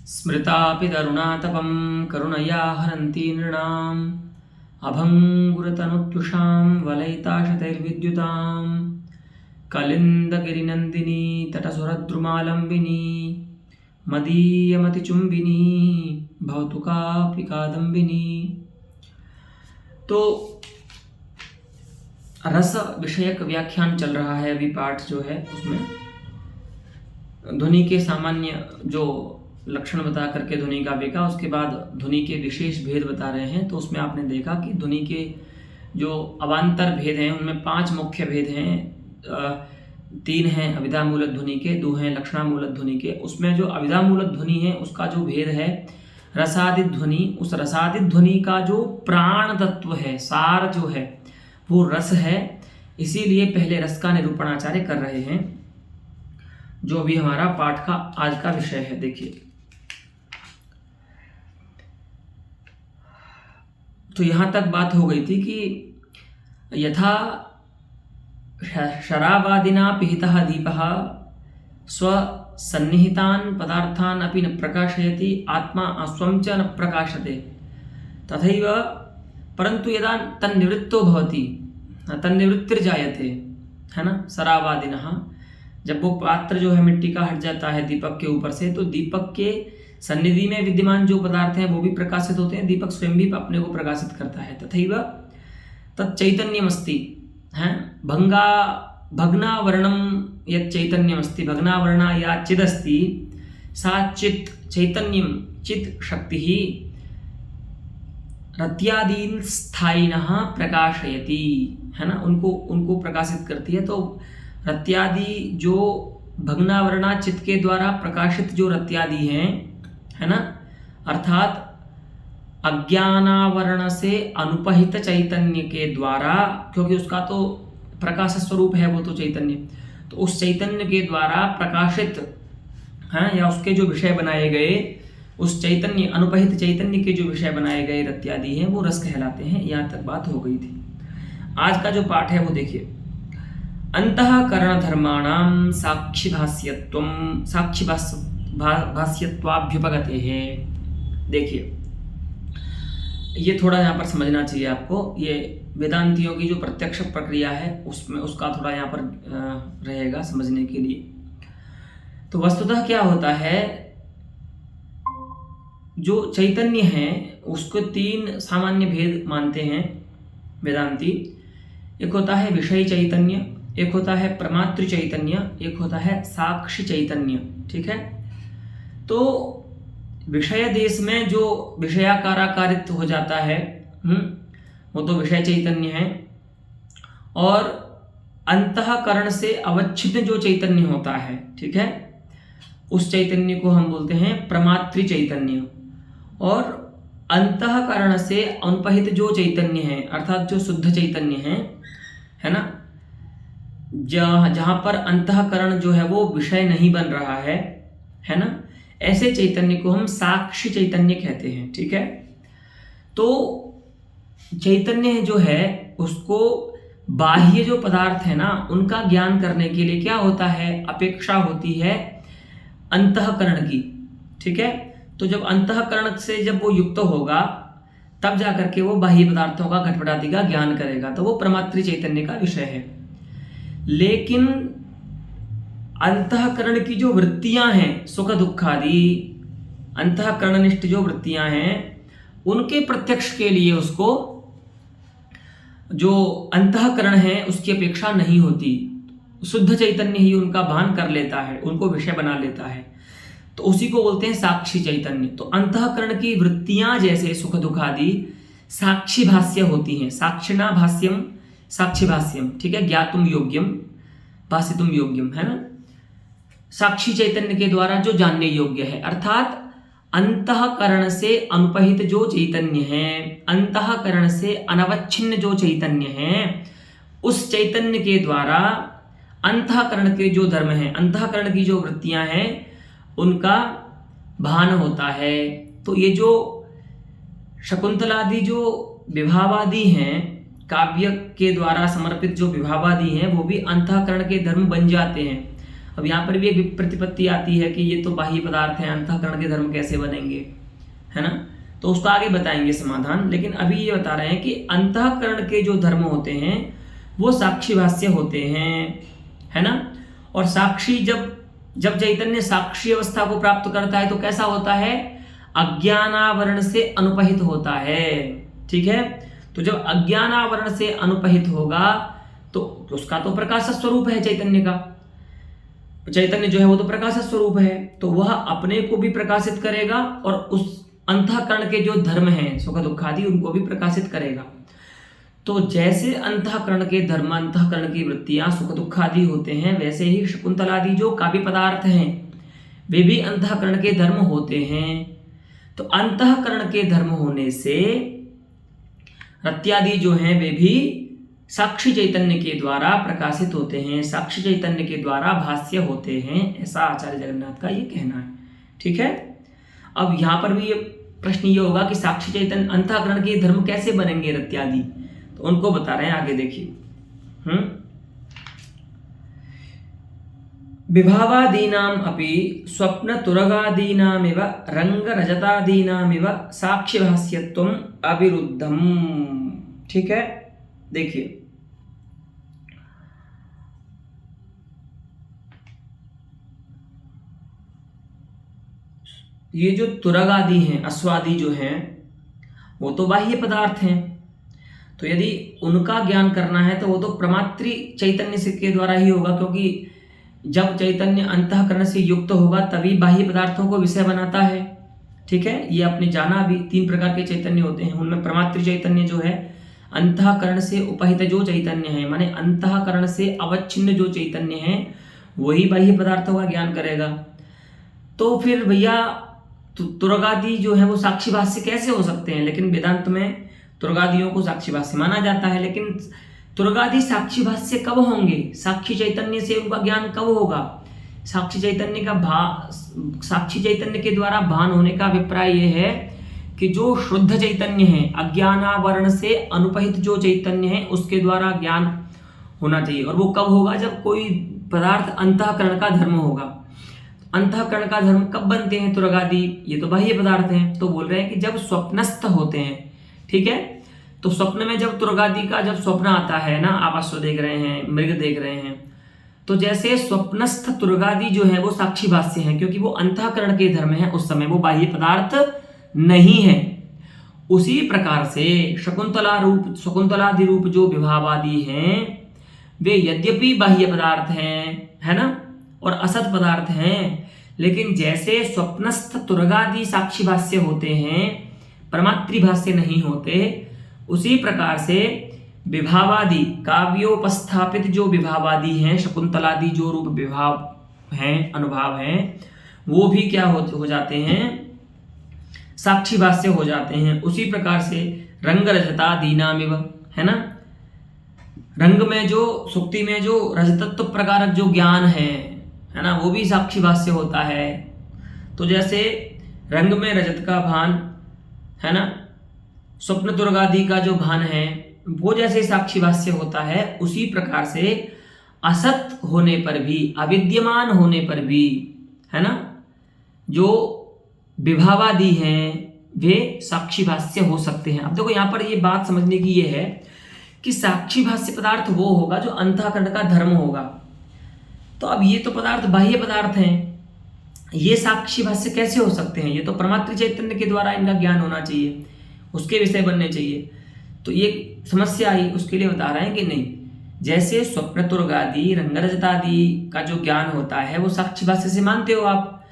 स्मृतापि तरुणातपं करुणया हरन्ति नृणाम् अभङ्गुरतनुत्युषां वलयिताशतैर्विद्युतां कलिन्दगिरिनन्दिनी तटसुरद्रुमालम्बिनी मदीयमतिचुम्बिनी भवतु कापि कादम्बिनी। तो रस विषयक व्याख्यान चल रहा है अभी पाठ जो है उसमें ध्वनि के सामान्य जो लक्षण बता करके ध्वनि काव्य का, उसके बाद ध्वनि के विशेष भेद बता रहे हैं। तो उसमें आपने देखा कि ध्वनि के जो अवान्तर भेद हैं उनमें 5 मुख्य भेद हैं। 3 हैं अभिधामूलक ध्वनि के, 2 हैं लक्षणामूलक ध्वनि के। उसमें जो अभिधामूलक ध्वनि है उसका जो भेद है रसादित ध्वनि, उस रसादित ध्वनि का जो प्राण तत्व है, सार जो है वो रस है। इसीलिए पहले रस का निरूपण आचार्य कर रहे हैं, जो भी हमारा पाठ का आज का विषय है। देखिए, तो यहां तक बात हो गई थी कि यथा शराबादिना पिहितः दीपः स्वसन्निहितान् पदार्थान् अपि न प्रकाशयति, आत्मा स्वं च न प्रकाशते, तथैव परंतु यदा तन्निवृत्तो भवति, तन्निवृत्तिर्जायते, है ना। शराबादिनः, जब वो पात्र जो है मिट्टी का हट जाता है दीपक के ऊपर से, तो दीपक के सन्निधि में विद्यमान जो पदार्थ हैं वो भी प्रकाशित होते हैं, दीपक स्वयं भी अपने को प्रकाशित करता है। तथैव तच्चैतन्यमस्ति, है भग्नावर्णम यत् चैतन्यमस्ति, भग्नावर्णा या चिदस्ति सा चित् चैतन्यम चित् शक्ति ही रत्यादीन स्थायिनः प्रकाशयति, है ना, उनको प्रकाशित करती है। तो रत्यादि जो भग्नावरणा चित्त के द्वारा प्रकाशित जो रत्यादि हैं, है ना, अर्थात अज्ञानावरण से अनुपहित चैतन्य के द्वारा, क्योंकि उसका तो प्रकाश स्वरूप है वो तो चैतन्य, तो उस चैतन्य के द्वारा प्रकाशित हैं या उसके जो विषय बनाए गए, उस चैतन्य अनुपहित चैतन्य के जो विषय बनाए गए रत्यादि हैं वो रस कहलाते हैं। यहाँ तक बात हो गई थी। आज का जो पाठ है वो देखिए, अंतःकरण धर्माणाम साक्षिभाष्यत्वम साक्षिभाष्यत्वाभ्युपगते है। देखिए, ये थोड़ा यहाँ पर समझना चाहिए आपको। ये वेदांतियों की जो प्रत्यक्ष प्रक्रिया है उसमें उसका थोड़ा यहाँ पर रहेगा समझने के लिए। तो वस्तुतः क्या होता है, जो चैतन्य है उसको 3 सामान्य भेद मानते हैं वेदांती। एक होता है विषय चैतन्य, एक होता है प्रमातृ चैतन्य, एक होता है साक्षी चैतन्य। ठीक है, तो विषय देश में जो विषयाकाराकारित्व हो जाता है वो तो विषय चैतन्य है, और अंतःकरण से अवच्छिन्न जो चैतन्य होता है, ठीक है, उस चैतन्य को हम बोलते हैं प्रमातृ चैतन्य। और अंतःकरण से अनुपहित जो चैतन्य है, अर्थात जो शुद्ध चैतन्य है ना, जहां पर अंतःकरण जो है वो विषय नहीं बन रहा है ना, ऐसे चैतन्य को हम साक्षी चैतन्य कहते हैं। ठीक है, तो चैतन्य जो है उसको बाह्य जो पदार्थ है ना उनका ज्ञान करने के लिए क्या होता है, अपेक्षा होती है अंतःकरण की। ठीक है, तो जब अंतःकरण से जब वो युक्त होगा तब जाकर के वो बाह्य पदार्थों का घटपटादि का ज्ञान करेगा, तो वो प्रमातृ चैतन्य का विषय है। लेकिन अंतःकरण की जो वृत्तियां हैं, सुख दुखादि अंतःकरणनिष्ठ जो वृत्तियां हैं, उनके प्रत्यक्ष के लिए उसको जो अंतःकरण है उसकी अपेक्षा नहीं होती। शुद्ध चैतन्य ही उनका भान कर लेता है, उनको विषय बना लेता है, तो उसी को बोलते हैं साक्षी चैतन्य। तो अंतःकरण की वृत्तियां जैसे सुख दुखादि साक्षी भाष्य होती हैं, साक्षिणा भाष्यम साक्षी भाष्यम। ठीक है, ज्ञातुम योग्यम भाषितुम योग्यम, है ना, साक्षी चैतन्य के द्वारा जो जानने योग्य है। अर्थात अंतःकरण से अनुपहित जो चैतन्य है, अंतःकरण से अनवच्छिन्न जो चैतन्य है, उस चैतन्य के द्वारा अंतःकरण के जो धर्म हैं, अंतःकरण की जो वृत्तियां हैं, उनका भान होता है। तो ये जो शकुंतलादि जो विभावादि हैं, काव्य के द्वारा समर्पित जो विभावादि हैं, वो भी अंतःकरण के धर्म बन जाते हैं। अब यहाँ पर भी एक प्रतिपत्ति आती है कि ये तो बाह्य पदार्थ हैं, अंतःकरण के धर्म कैसे बनेंगे, है ना। तो उसको आगे बताएंगे समाधान, लेकिन अभी ये बता रहे हैं कि अंतःकरण के जो धर्म होते हैं वो साक्षी भाष्य होते हैं, है ना। और साक्षी जब चैतन्य साक्षी अवस्था को प्राप्त करता है तो कैसा होता है, अज्ञानावरण से अनुपहित होता है, ठीक है। तो जब अज्ञानावरण से अनुपहित होगा तो उसका तो प्रकाश स्वरूप है चैतन्य का, चैतन्य जो है वो तो प्रकाश स्वरूप है, तो वह अपने को भी प्रकाशित करेगा और उस अंतःकरण के जो धर्म हैं सुख दुख आदि उनको भी प्रकाशित करेगा। तो जैसे अंतःकरण के धर्म, अंतःकरण की वृत्तियां सुख दुख आदि होते हैं, वैसे ही शकुंतलादि जो काव्य पदार्थ हैं वे भी अंतःकरण के धर्म होते हैं। तो अंतःकरण के धर्म होने से रत्यादि जो हैं वे भी साक्षी चैतन्य के द्वारा प्रकाशित होते हैं, साक्षी चैतन्य के द्वारा भाष्य होते हैं, ऐसा आचार्य जगन्नाथ का ये कहना है, ठीक है। अब यहाँ पर भी ये प्रश्न ये होगा कि साक्षी चैतन्य अंतःकरण के धर्म कैसे बनेंगे रत्यादि, तो उनको बता रहे हैं आगे देखिए। विभावादीनाम अपि स्वप्न तुरगादीनामिव रंग रजतादीनामिव साक्षी भाष्यत्वम अविरुद्धम, ठीक है। देखिए ये जो तुरगादि हैं, अश्वादि जो हैं वो तो बाह्य पदार्थ हैं, तो यदि उनका ज्ञान करना है तो वो तो प्रमात्री चैतन्य से के द्वारा ही होगा, क्योंकि जब चैतन्य अंतःकरण से युक्त होगा तभी बाह्य पदार्थों को विषय बनाता है, ठीक है। ये आपने जाना भी 3 प्रकार के चैतन्य होते हैं, उनमें प्रमात्री चैतन्य जो है अंतःकरण से उपहित जो चैतन्य है, माने अंतःकरण से अवच्छिन्न जो चैतन्य है वही बाह्य पदार्थों का ज्ञान करेगा। तो फिर भैया तुरगादि जो है वो साक्षी भाष्य कैसे हो सकते हैं, लेकिन वेदांत में तुरगादियों को साक्षी भाष्य माना जाता है, लेकिन तुरगादि साक्षी भाष्य कब होंगे, साक्षी चैतन्य से उनका ज्ञान कब होगा, साक्षी चैतन्य के द्वारा भान होने का अभिप्राय यह है कि जो शुद्ध चैतन्य है, अज्ञानावरण से अनुपहित जो चैतन्य है उसके द्वारा ज्ञान होना चाहिए। और वो कब होगा, जब कोई पदार्थ अंतःकरण का धर्म होगा। अंतःकरण का धर्म कब बनते हैं तुरगादि, ये तो बाह्य पदार्थ हैं, तो बोल रहे हैं कि जब स्वप्नस्थ होते हैं, ठीक है। तो स्वप्न में जब तुरगादि का जब स्वप्न आता है ना, आप अश्व देख रहे हैं, मृग देख रहे हैं, तो जैसे स्वप्नस्थ तुरगादि जो है वो साक्षी भाष्य हैं, क्योंकि वो अंतःकरण के धर्म है, उस समय वो बाह्य पदार्थ नहीं है। उसी प्रकार से शकुंतलादि रूप जो विभावादि हैं वे यद्यपि बाह्य पदार्थ हैं, है ना, और असत पदार्थ हैं, लेकिन जैसे स्वप्नस्थ तुरगादि साक्षी भाष्य होते हैं, प्रमात्री भाष्य नहीं होते, उसी प्रकार से विभावादि काव्योपस्थापित जो विभावादि हैं, शकुंतलादि जो रूप विभाव हैं, अनुभाव हैं, वो भी क्या हो जाते हैं, साक्षी भाष्य हो जाते हैं। उसी प्रकार से रंग रजतादीनामिव, है ना, रंग में जो सुक्ति में जो रजतत्व प्रकारक जो ज्ञान है ना, वो भी साक्षी भाष्य होता है। तो जैसे रंग में रजत का भान, है ना, स्वप्न तुरगादि का जो भान है वो जैसे साक्षी भाष्य होता है, उसी प्रकार से असत होने पर भी, अविद्यमान होने पर भी, है ना, जो विभावादि हैं वे साक्षी भाष्य हो सकते हैं। अब देखो यहाँ पर ये बात समझने की ये है कि साक्षी भाष्य पदार्थ वो होगा जो अंतःकरण का धर्म होगा। तो अब ये तो पदार्थ बाह्य पदार्थ हैं, ये साक्षी भाष्य कैसे हो सकते हैं, ये तो परमात्म चैतन्य के द्वारा इनका ज्ञान होना चाहिए, उसके विषय बनने चाहिए। तो ये समस्या आई, उसके लिए बता रहे हैं कि नहीं, जैसे स्वप्न तुरगादि रंगरजतादि का जो ज्ञान होता है वो साक्षी भाष्य से मानते हो आप,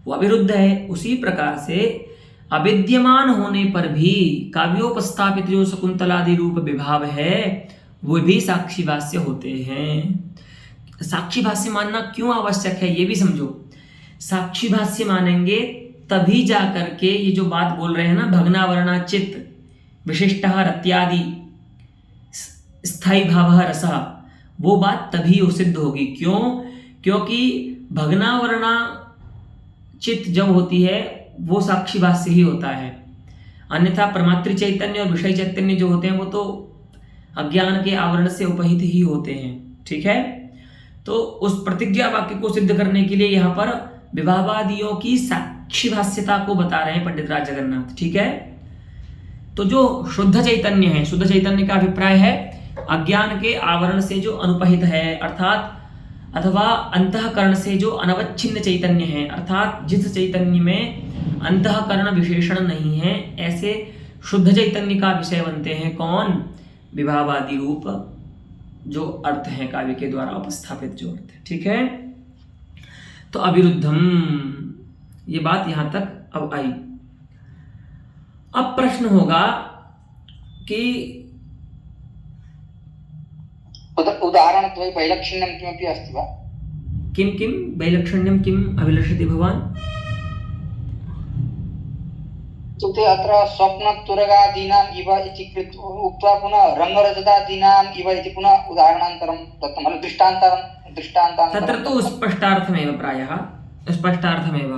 वो अविरुद्ध है। उसी प्रकार से अविद्यमान होने पर भी काव्योपस्थापित जो शकुंतलादि रूप विभाव है वो भी साक्षी भाष्य होते हैं। साक्षी भाष्य मानना क्यों आवश्यक है ये भी समझो। साक्षी भाष्य मानेंगे तभी जा करके ये जो बात बोल रहे हैं ना, भग्नावरणा चित्त विशिष्टः रत्यादि स्थायी भावः रसः, वो बात तभी सिद्ध होगी। क्यों? क्योंकि भग्नावरणा चित्त जब होती है वो साक्षी भाष्य ही होता है, अन्यथा प्रमात्र चैतन्य और विषय चैतन्य जो होते हैं वो तो अज्ञान के आवरण से उपहित ही होते हैं। ठीक है, तो उस प्रतिज्ञा वाक्य को सिद्ध करने के लिए यहाँ पर विभावादियों की साक्षी भाष्यता को बता रहे हैं पंडित राज जगन्नाथ। ठीक है, तो जो शुद्ध चैतन्य है, शुद्ध चैतन्य का अभिप्राय है अज्ञान के आवरण से जो अनुपहित है, अर्थात अथवा अंतःकरण से जो अनवच्छिन्न चैतन्य है, अर्थात जिस चैतन्य में अंतःकरण विशेषण नहीं है, ऐसे शुद्ध चैतन्य का विषय बनते हैं कौन? विभावादि रूप जो अर्थ है काव्य के द्वारा उपस्थापित जो अर्थ है। ठीक है, तो अविरुद्धम, ये बात यहां तक अब आई। अब प्रश्न होगा कि उदाहरण वैलक्षण्यं किमपि अस्ति वा? किं किं वैलक्षण्यं किम् अभिलषति भवान्? इत्युक्ते अत्र स्वप्नतुरगादीनाम् इव इति उक्त्वा पुनः रङ्गरजतादीनाम् इव इति पुनः उदाहरणान्तरं दत्तम्, दृष्टान्तान्तरं। तत्र तु स्पष्टार्थमेव, प्रायः स्पष्टार्थमेव।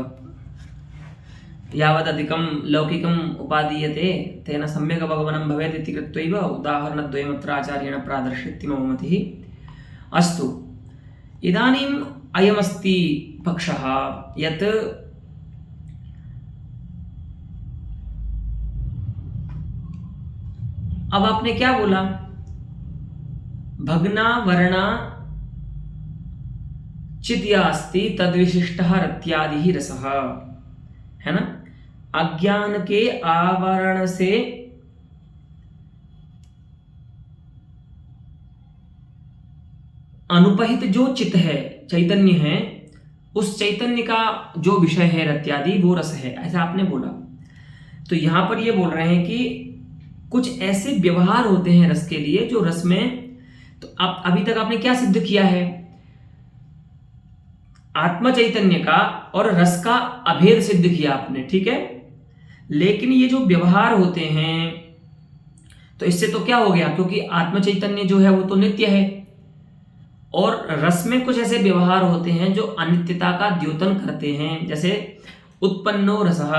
यावदधिकं लौकिकम् उपादीयते तेन सम्यक् अवगमनं भवेत् इति कृत्वैव उदाहरणद्वयमत्र आचार्येण प्रादर्शयति मम मतिः। अस्तु, इदानीम् अयमस्ति पक्षः यत् अब आपने क्या बोला? भग्ना वर्णा चित्या अस्ति तद्विशिष्टः रत्यादिः रसः, है ना? अज्ञान के आवरण से अनुपहित जो चित्त है, चैतन्य है, उस चैतन्य का जो विषय है रत्यादि, वो रस है, ऐसा आपने बोला। तो यहां पर ये बोल रहे हैं कि कुछ ऐसे व्यवहार होते हैं रस के लिए जो रस में, तो आप अभी तक आपने क्या सिद्ध किया है? आत्म चैतन्य का और रस का अभेद सिद्ध किया आपने। ठीक है, लेकिन ये जो व्यवहार होते हैं, तो इससे तो क्या हो गया, क्योंकि आत्म चैतन्य जो है वो तो नित्य है और रस में कुछ ऐसे व्यवहार होते हैं जो अनित्यता का द्योतन करते हैं, जैसे उत्पन्नो रसः,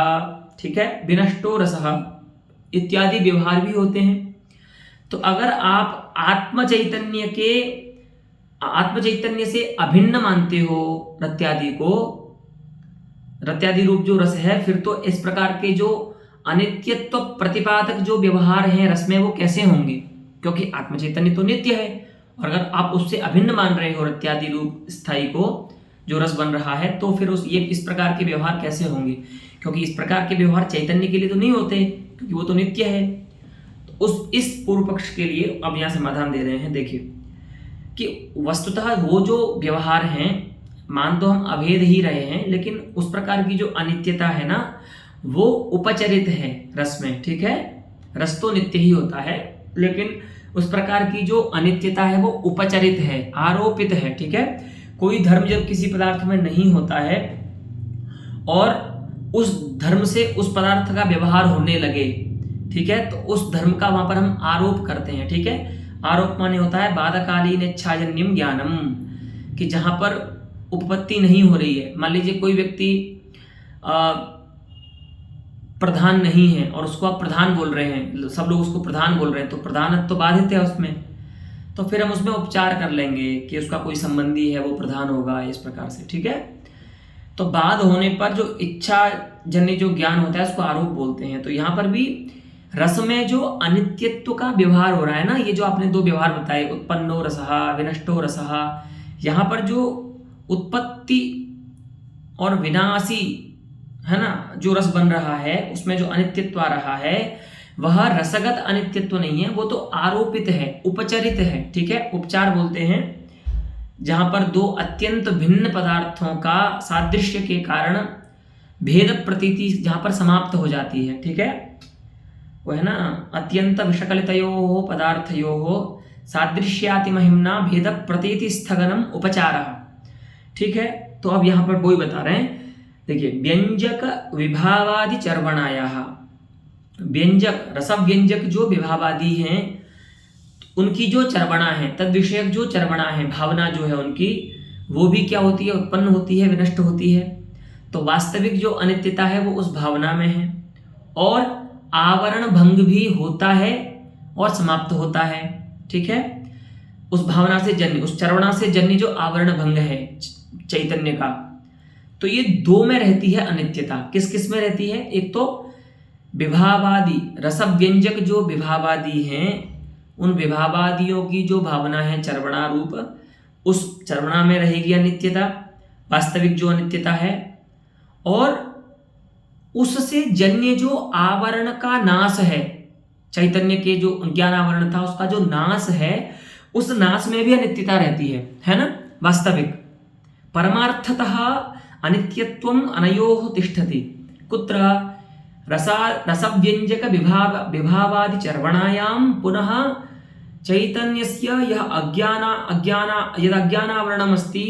ठीक है, विनष्टो रसः इत्यादि व्यवहार भी होते हैं। तो अगर आप आत्म चैतन्य से अभिन्न मानते हो रत्यादि को, रत्यादि रूप जो रस है, फिर तो इस प्रकार के जो अनित्यत्व प्रतिपादक जो व्यवहार हैं रस में वो कैसे होंगे? क्योंकि आत्म चैतन्य तो नित्य है, और अगर आप उससे अभिन्न मान रहे हो रत्यादि रूप स्थायी को जो रस बन रहा है, तो फिर ये इस प्रकार के व्यवहार कैसे होंगे? क्योंकि इस प्रकार के व्यवहार चैतन्य के लिए तो नहीं होते, क्योंकि वो तो नित्य है। तो इस पूर्व पक्ष के लिए अब यहाँ समाधान दे रहे हैं। देखिए कि वस्तुतः वो जो व्यवहार हैं, मान तो हम अभेद ही रहे हैं, लेकिन उस प्रकार की जो अनित्यता है ना, वो उपचरित है रस में। ठीक है, रस तो नित्य ही होता है, लेकिन उस प्रकार की जो अनित्यता है वो उपचरित है, आरोपित है। ठीक है, कोई धर्म जब किसी पदार्थ में नहीं होता है और उस धर्म से उस पदार्थ का व्यवहार होने लगे, ठीक है, तो उस धर्म का वहां पर हम आरोप करते हैं। ठीक है, आरोप माने होता है बाधकालीन इच्छाजन्यम ज्ञानम, कि जहां पर उपपत्ति नहीं हो रही है। मान लीजिए कोई व्यक्ति प्रधान नहीं है और उसको आप प्रधान बोल रहे हैं, सब लोग उसको प्रधान बोल रहे हैं, तो प्रधानत्व तो बाधित है उसमें, तो फिर हम उसमें उपचार कर लेंगे कि उसका कोई संबंधी है वो प्रधान होगा, इस प्रकार से। ठीक है, तो बाध होने पर जो इच्छा जन्य जो ज्ञान होता है उसको आरोप बोलते हैं। तो यहाँ पर भी रस में जो अनित्यत्व का व्यवहार हो रहा है ना, ये जो आपने दो व्यवहार बताए, उत्पन्नो रसः विनष्टो रसः, यहाँ पर जो उत्पत्ति और विनाशी है ना जो रस बन रहा है, उसमें जो अनित्यत्व आ रहा है, वह रसगत अनित्यत्व नहीं है, वो तो आरोपित है, उपचरित है। ठीक है, उपचार बोलते हैं जहां पर दो अत्यंत भिन्न पदार्थों का सादृश्य के कारण भेद प्रतीति जहां पर समाप्त हो जाती है। ठीक है, वो है ना अत्यंत विषकलितयोः पदार्थयोः सादृश्याति महिम्ना भेद प्रतीति स्थगनम उपचारः। ठीक है, तो अब यहाँ पर वही बता रहे हैं, देखिए व्यंजक विभावादि चर्वणायाः, व्यंजक रस व्यंजक जो विभावादि हैं उनकी जो चर्वणा है, तद विषयक जो चर्वणा है, भावना जो है उनकी, वो भी क्या होती है, उत्पन्न होती है, विनष्ट होती है। तो वास्तविक जो अनित्यता है वो उस भावना में है, और आवरण भंग भी होता है और समाप्त होता है। ठीक है, उस भावना से जन्य, उस चर्वणा से जन्य जो आवरण भंग है चैतन्य का, तो ये दो में रहती है अनित्यता। किस किस में रहती है? एक तो विभावादि रस व्यंजक जो विभावादि हैं, उन विभावादियों की जो भावना है चर्वणा रूप, उस चर्वणा में रहेगी अनित्यता, वास्तविक जो अनित्यता है। और उससे जन्य जो आवरण का नाश है, चैतन्य के जो ज्ञान आवरण था उसका जो नाश है, उस नाश में भी अनित्यता रहती है ना, वास्तविक। परमार्थतः अनित्यत्वम अनयोः तिष्ठति। कुत्र? रसव्यंजक विभावादि चर्वणायां पुनः चैतन्यस्य यः यदज्ञानावरणमस्ति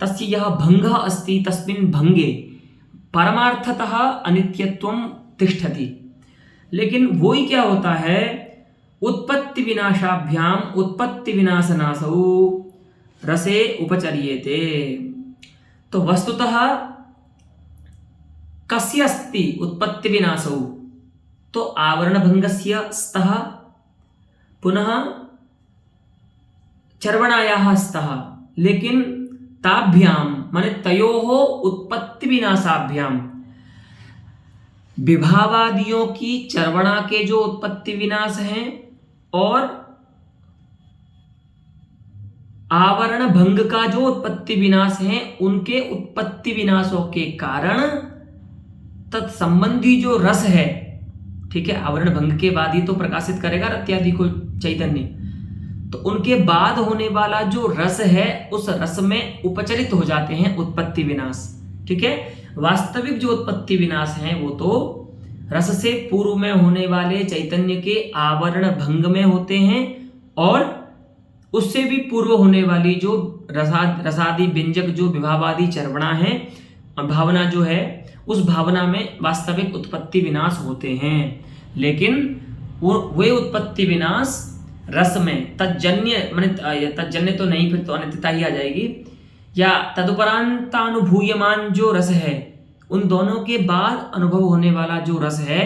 तस्य यः भंगः अस्ति तस्मिन् भंगे परमार्थतः अनित्यत्वं तिष्ठति। लेकिन वही क्या होता है, उत्पत्ति विनाशाभ्याम उत्पत्ति विनाशनासौ रसे उपचर्येते। तो वस्तुतः कस्य अस्ति उत्पत्ति विनाशौ? तो आवरण भंगस्य स्तः, पुनः चर्वणायाः स्तः। लेकिन ताभ्याम माने तयोः उत्पत्ति विनाशाभ्याम, विभावादियों की चर्वणा के जो उत्पत्ति विनाश हैं और आवरण भंग का जो उत्पत्ति विनाश है, उनके उत्पत्ति विनाशों के कारण तत्संबंधी जो रस है, ठीक है, आवरण भंग के बाद ही तो प्रकाशित करेगा रत्यादि को चैतन्य, तो उनके बाद होने वाला जो रस है उस रस में उपचरित हो जाते हैं उत्पत्ति विनाश। ठीक है, वास्तविक जो उत्पत्ति विनाश है वो तो रस से पूर्व में होने वाले चैतन्य के आवरण भंग में होते हैं, और उससे भी पूर्व होने वाली जो रसादि व्यंजक जो विभावादि चर्वणा है, भावना जो है, उस भावना में वास्तविक उत्पत्ति विनाश होते हैं। लेकिन वे उत्पत्ति विनाश रस में तज्जन्य, माने तज्जन्य तो नहीं, फिर तो अनित्यता ही आ जाएगी, या तदुपरांतानुभूयमान जो रस है, उन दोनों के बाद अनुभव होने वाला जो रस है,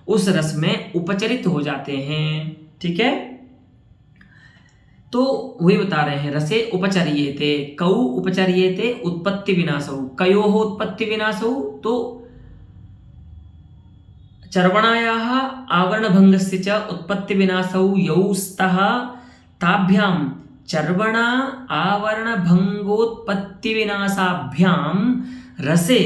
उस रस में उपचरित हो जाते हैं। ठीक है, तो वही बता रहे हैं, रसे उपचर्येते, कौ उपचर्येते उत्पत्ति विनाशौ, कयोः उत्पत्ति विनाशौ? तो चर्वणायाः आवरणभंगस्य च उत्पत्ति विनाशौ यौ स्तः, ताभ्यां चर्वणा आवरण भंगोत्पत्ति विनाशाभ्यां रसे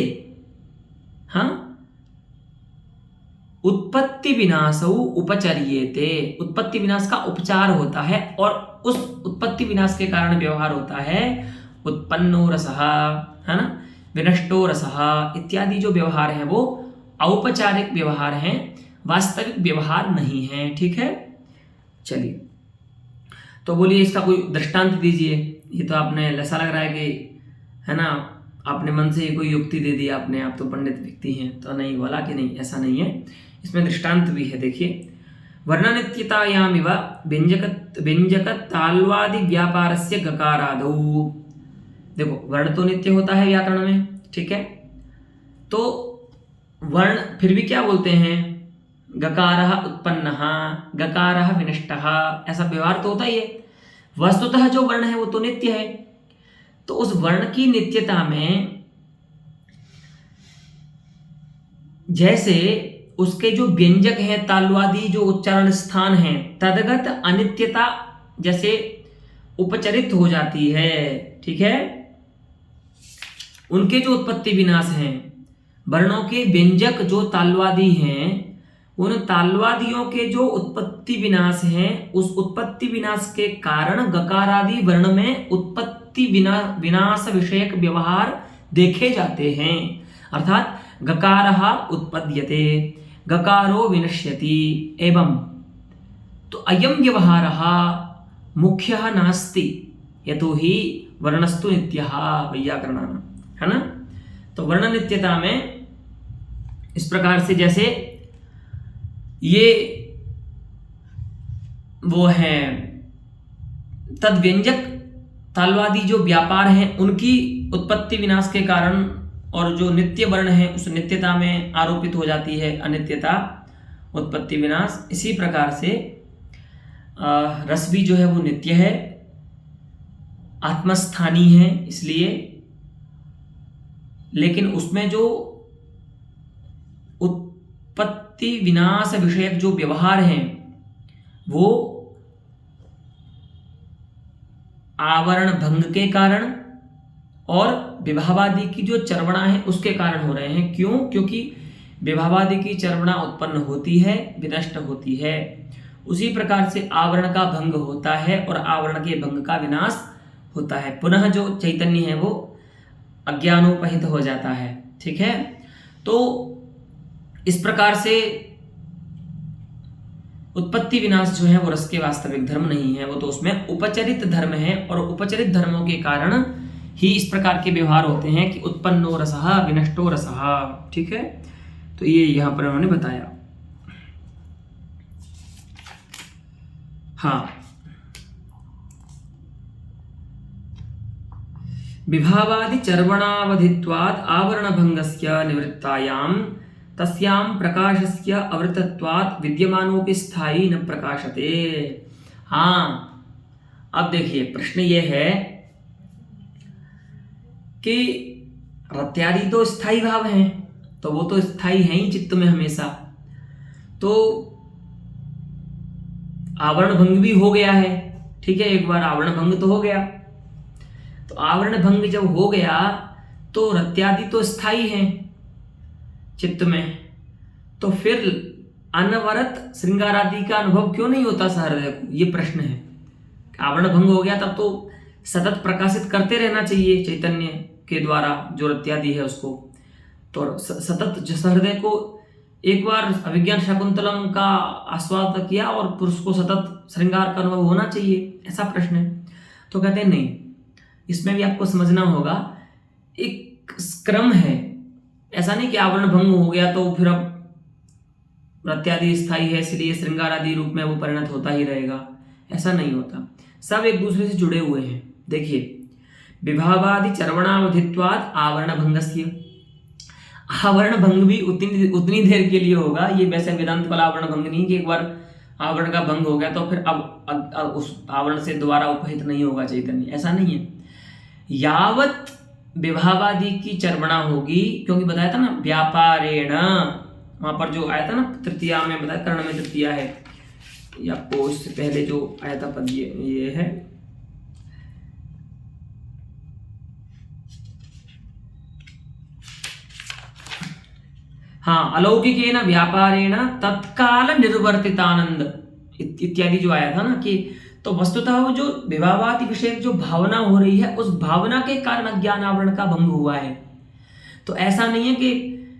उत्पत्ति विनाशौ उपचर्येते। उत्पत्ति विनाश का उपचार होता है और उस उत्पत्ति विनाश के कारण व्यवहार होता है उत्पन्नो रसः, है ना, विनष्टो रसः इत्यादि जो व्यवहार है वो औपचारिक व्यवहार हैं, वास्तविक व्यवहार नहीं है। ठीक है, चलिए, तो बोलिए इसका कोई दृष्टांत दीजिए। ये तो आपने ऐसा लग रहा है कि, है ना, आपने मन से ही कोई युक्ति दे दी आपने, आप तो पंडित व्यक्ति हैं, तो नहीं बोला कि नहीं, ऐसा नहीं है, इसमें दृष्टांत भी है। देखिए, वर्णनित्यतायामिव व्यंजक ताल्वादि व्यापारस्य गकारादौ। देखो, वर्ण तो नित्य होता है व्याकरण में, ठीक है, तो वर्ण फिर भी क्या बोलते हैं, गकारः उत्पन्नः, गकारः विनष्टः, ऐसा व्यवहार तो होता ही है। वस्तुतः जो वर्ण है वो तो नित्य है, तो उस वर्ण की नित्यता में जैसे उसके जो व्यंजक हैं, ताल्वादि जो उच्चारण स्थान हैं, तदगत अनित्यता जैसे उपचरित हो जाती है। ठीक है, उनके जो उत्पत्ति विनाश हैं, वर्णों के व्यंजक जो ताल्वादि हैं, उन ताल्वादियों के जो उत्पत्ति विनाश हैं, उस उत्पत्ति विनाश के कारण गकारादि वर्ण में उत्पत्ति विनाश विषयक व्यवहार देखे जाते हैं। अर्थात गकारः उत्पद्यते, गकारो विनश्यति, एवं तो अयं व्यवहारः मुख्यः नास्ति यतोहि वर्णस्तु नित्यः वैयाकरणानां, है ना। तो वर्ण नित्यता में इस प्रकार से, जैसे ये वो है तद व्यंजक ताल्वादि जो व्यापार हैं, उनकी उत्पत्ति विनाश के कारण, और जो नित्य वर्ण है उस नित्यता में आरोपित हो जाती है अनित्यता, उत्पत्ति विनाश। इसी प्रकार से रस भी जो है वो नित्य है, आत्मस्थानी है इसलिए, लेकिन उसमें जो उत्पत्ति विनाश विषयक जो व्यवहार हैं वो आवरण भंग के कारण और विभावादि की जो चर्वणा है उसके कारण हो रहे हैं। क्यों? क्योंकि विभावादि की चर्वणा उत्पन्न होती है, विनष्ट होती है। उसी प्रकार से आवरण का भंग होता है और आवरण के भंग का विनाश होता है। पुनः जो चैतन्य है वो अज्ञानोपहित हो जाता है। ठीक है, तो इस प्रकार से उत्पत्ति विनाश जो है वो रस के वास्तविक धर्म नहीं है, वो तो उसमें उपचरित धर्म है। और उपचरित धर्मों के कारण ही इस प्रकार के व्यवहार होते हैं कि उत्पन्नो रसः विनष्टो रसः। ठीक है, तो ये यहाँ पर उन्होंने बताया। हाँ, विभावादि चर्वणावधित्वात् आवरण भंगस्य निवृत्तायां तस्यां प्रकाशस्य अवृतत्वात् विद्यमानोपि स्थायी न प्रकाशते। हाँ, अब देखिए प्रश्न ये है कि रत्यादि तो स्थायी भाव हैं, तो वो तो स्थायी है ही चित्त में हमेशा। तो आवरण भंग भी हो गया है। ठीक है, एक बार आवरण भंग तो हो गया, तो आवरण भंग जब हो गया तो रत्यादि तो स्थायी हैं चित्त में, तो फिर अनवरत श्रृंगार आदि का अनुभव क्यों नहीं होता सहृदय को? ये प्रश्न है। आवरण भंग हो गया तब तो सतत प्रकाशित करते रहना चाहिए चैतन्य के द्वारा जो रत्यादि है उसको। तो सतत सहृदय को एक बार अभिज्ञान शाकुंतलम का आस्वाद किया और पुरुष को सतत श्रृंगार का अनुभव होना चाहिए, ऐसा प्रश्न है। तो कहते हैं नहीं, इसमें भी आपको समझना होगा एक क्रम है। ऐसा नहीं कि आवरण भंग हो गया तो फिर अब रत्यादि स्थायी है इसलिए श्रृंगार आदि रूप में वो परिणत होता ही रहेगा, ऐसा नहीं होता। सब एक दूसरे से जुड़े हुए हैं। देखिए, विभावादि चर्वणावधित्वात् आवरण भंगस्य, आवरण भंग भी उतनी देर के लिए होगा। ये वैसे वेदांत वाला आवरण भंग नहीं कि एक बार आवरण का भंग हो गया तो फिर अब उस आवरण से दोबारा उपहित नहीं होगा चैतन्य, ऐसा नहीं है। यावत विभावादि की चर्वणा होगी, क्योंकि बताया था ना व्यापारेण, वहां पर जो आया था ना तृतीया में बताया, कर्ण में तृतीया है, या आपको इससे पहले जो आया था पद ये है, हाँ, अलौकिकेन व्यापारेण तत्काल निर्वर्तितानंद इत्यादि जो आया था ना कि तो वस्तुतः वो जो विभावादि विषय जो भावना हो रही है उस भावना के कारण अज्ञान आवरण का भंग हुआ है। तो ऐसा नहीं है कि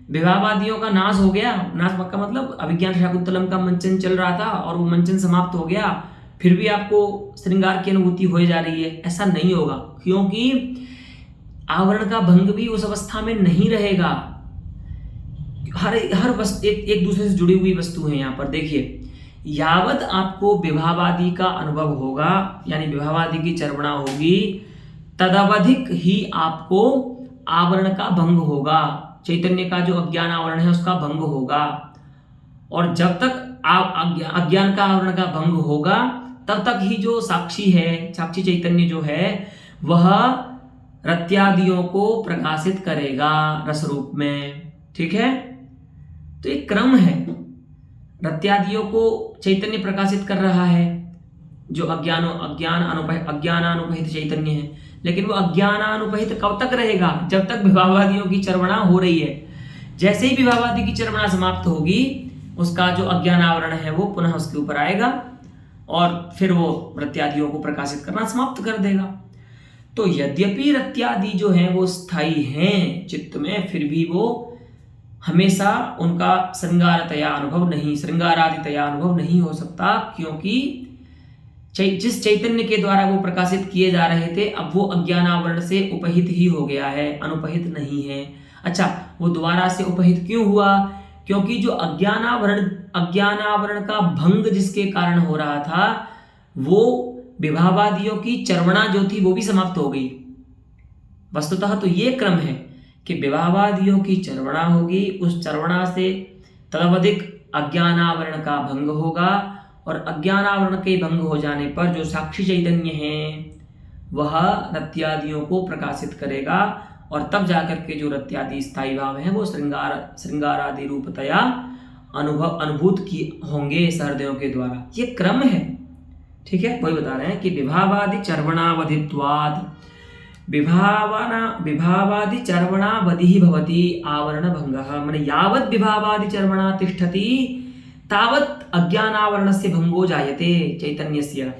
विभावादियों का नाश हो गया, नाश का मतलब अभिज्ञान शाकुंतलम का मंचन चल रहा था और वो मंचन समाप्त हो गया, फिर भी आपको श्रृंगार की अनुभूति हो जा रही है, ऐसा नहीं होगा। क्योंकि आवरण का भंग भी उस अवस्था में नहीं रहेगा। हर वस्तु एक दूसरे से जुड़ी हुई वस्तु है। यहाँ पर देखिए, यावत आपको विभावादि का अनुभव होगा, यानी विभावादि की चर्वणा होगी, तदवधिक ही आपको आवरण का भंग होगा, चैतन्य का जो अज्ञान आवरण है उसका भंग होगा। और जब तक अज्ञान का आवरण का भंग होगा तब तक ही जो साक्षी है, साक्षी चैतन्य जो है वह रत्यादियों को प्रकाशित करेगा रस रूप में। ठीक है, तो एक क्रम है। रत्यादियों को चैतन्य प्रकाशित कर रहा है जो अज्ञानानुपहित चैतन्य है, लेकिन वो अज्ञानानुपहित कब तक रहेगा? जब तक विभावादियों की चर्वणा हो रही है। जैसे ही विभावादि की चर्वणा समाप्त होगी, उसका जो अज्ञान आवरण है वो पुनः उसके ऊपर आएगा और फिर वो रत्यादियों को प्रकाशित करना समाप्त कर देगा। तो यद्यपि रत्यादि जो है वो स्थायी हैं चित्त में, फिर भी वो हमेशा उनका श्रृंगारादितया अनुभव नहीं हो सकता, क्योंकि जिस चैतन्य के द्वारा वो प्रकाशित किए जा रहे थे अब वो अज्ञानावरण से उपहित ही हो गया है, अनुपहित नहीं है। अच्छा, वो दोबारा से उपहित क्यों हुआ? क्योंकि जो अज्ञानावरण का भंग जिसके कारण हो रहा था वो विभावादियों की चर्वणा जो थी वो भी समाप्त हो गई। वस्तुतः तो ये क्रम है कि विभावादियों की चर्वणा होगी, उस चर्वणा से तदवधिक अज्ञानावरण का भंग होगा और अज्ञानावरण के भंग हो जाने पर जो साक्षी चैतन्य है वह रत्यादियों को प्रकाशित करेगा और तब जाकर के जो रत्यादि स्थायी भाव हैं वो श्रृंगार आदि रूपतया अनुभूत की होंगे सहृदयों के द्वारा। ये क्रम है, ठीक है। वही बता रहे हैं कि विभावादि चर्वणावधित्वाद, विभावादि चर्वणावधि भवति आवरण भंगः, माने यावत् विभावादि चर्वणा तिष्ठति तावत् अज्ञानावरणस्य भंगो जायते चैतन्यस्य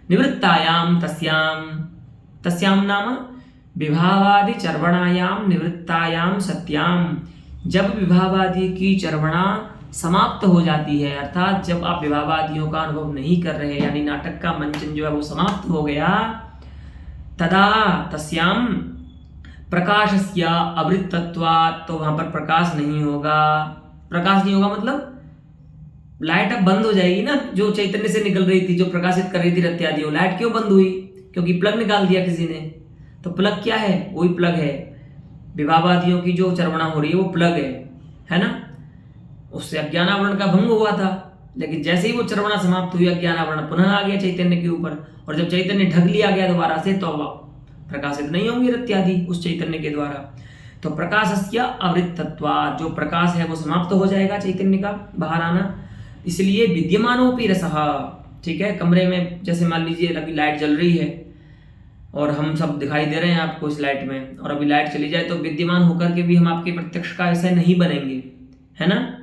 निवृत्तायां तस्यां नाम विभावादि चर्वणायां निवृत्तायां सत्यां। जब विभावादि की चर्वणा समाप्त हो जाती है, अर्थात जब आप विभावादियों का अनुभव नहीं कर रहे, यानी नाटक का मंचन जो है वो समाप्त हो गया, तदा तस्यां प्रकाशस्य अवृत्तत्वात्, तो वहां पर प्रकाश नहीं होगा। प्रकाश नहीं होगा मतलब लाइट अब बंद हो जाएगी ना, जो चैतन्य से निकल रही थी, जो प्रकाशित कर रही थी रत्यादियों। लाइट क्यों बंद हुई? क्योंकि प्लग निकाल दिया किसी ने। तो प्लग क्या है? वही प्लग है, विभावादियों की जो चर्वणा हो रही है वो प्लग है ना। उससे अज्ञानावरण का भंग हुआ था, लेकिन जैसे ही वो चर्वणा समाप्त हुई, अज्ञानावरण पुनः आ गया चैतन्य के ऊपर, और जब चैतन्य ढक लिया गया दोबारा से, तो प्रकाशित नहीं होंगे रत्यादि उस चैतन्य के द्वारा। तो प्रकाशस्य अवृत्तत्वात्, जो प्रकाश है वो समाप्त हो जाएगा चैतन्य का बाहर आना। इसलिए विद्यमानोपि रसः, ठीक है। कमरे में जैसे मान लीजिए अभी लाइट जल रही है और हम सब दिखाई दे रहे हैं आपको इस लाइट में, और अभी लाइट चली जाए तो विद्यमान होकर के भी हम आपके प्रत्यक्ष का ऐसे नहीं बनेंगे, है ना।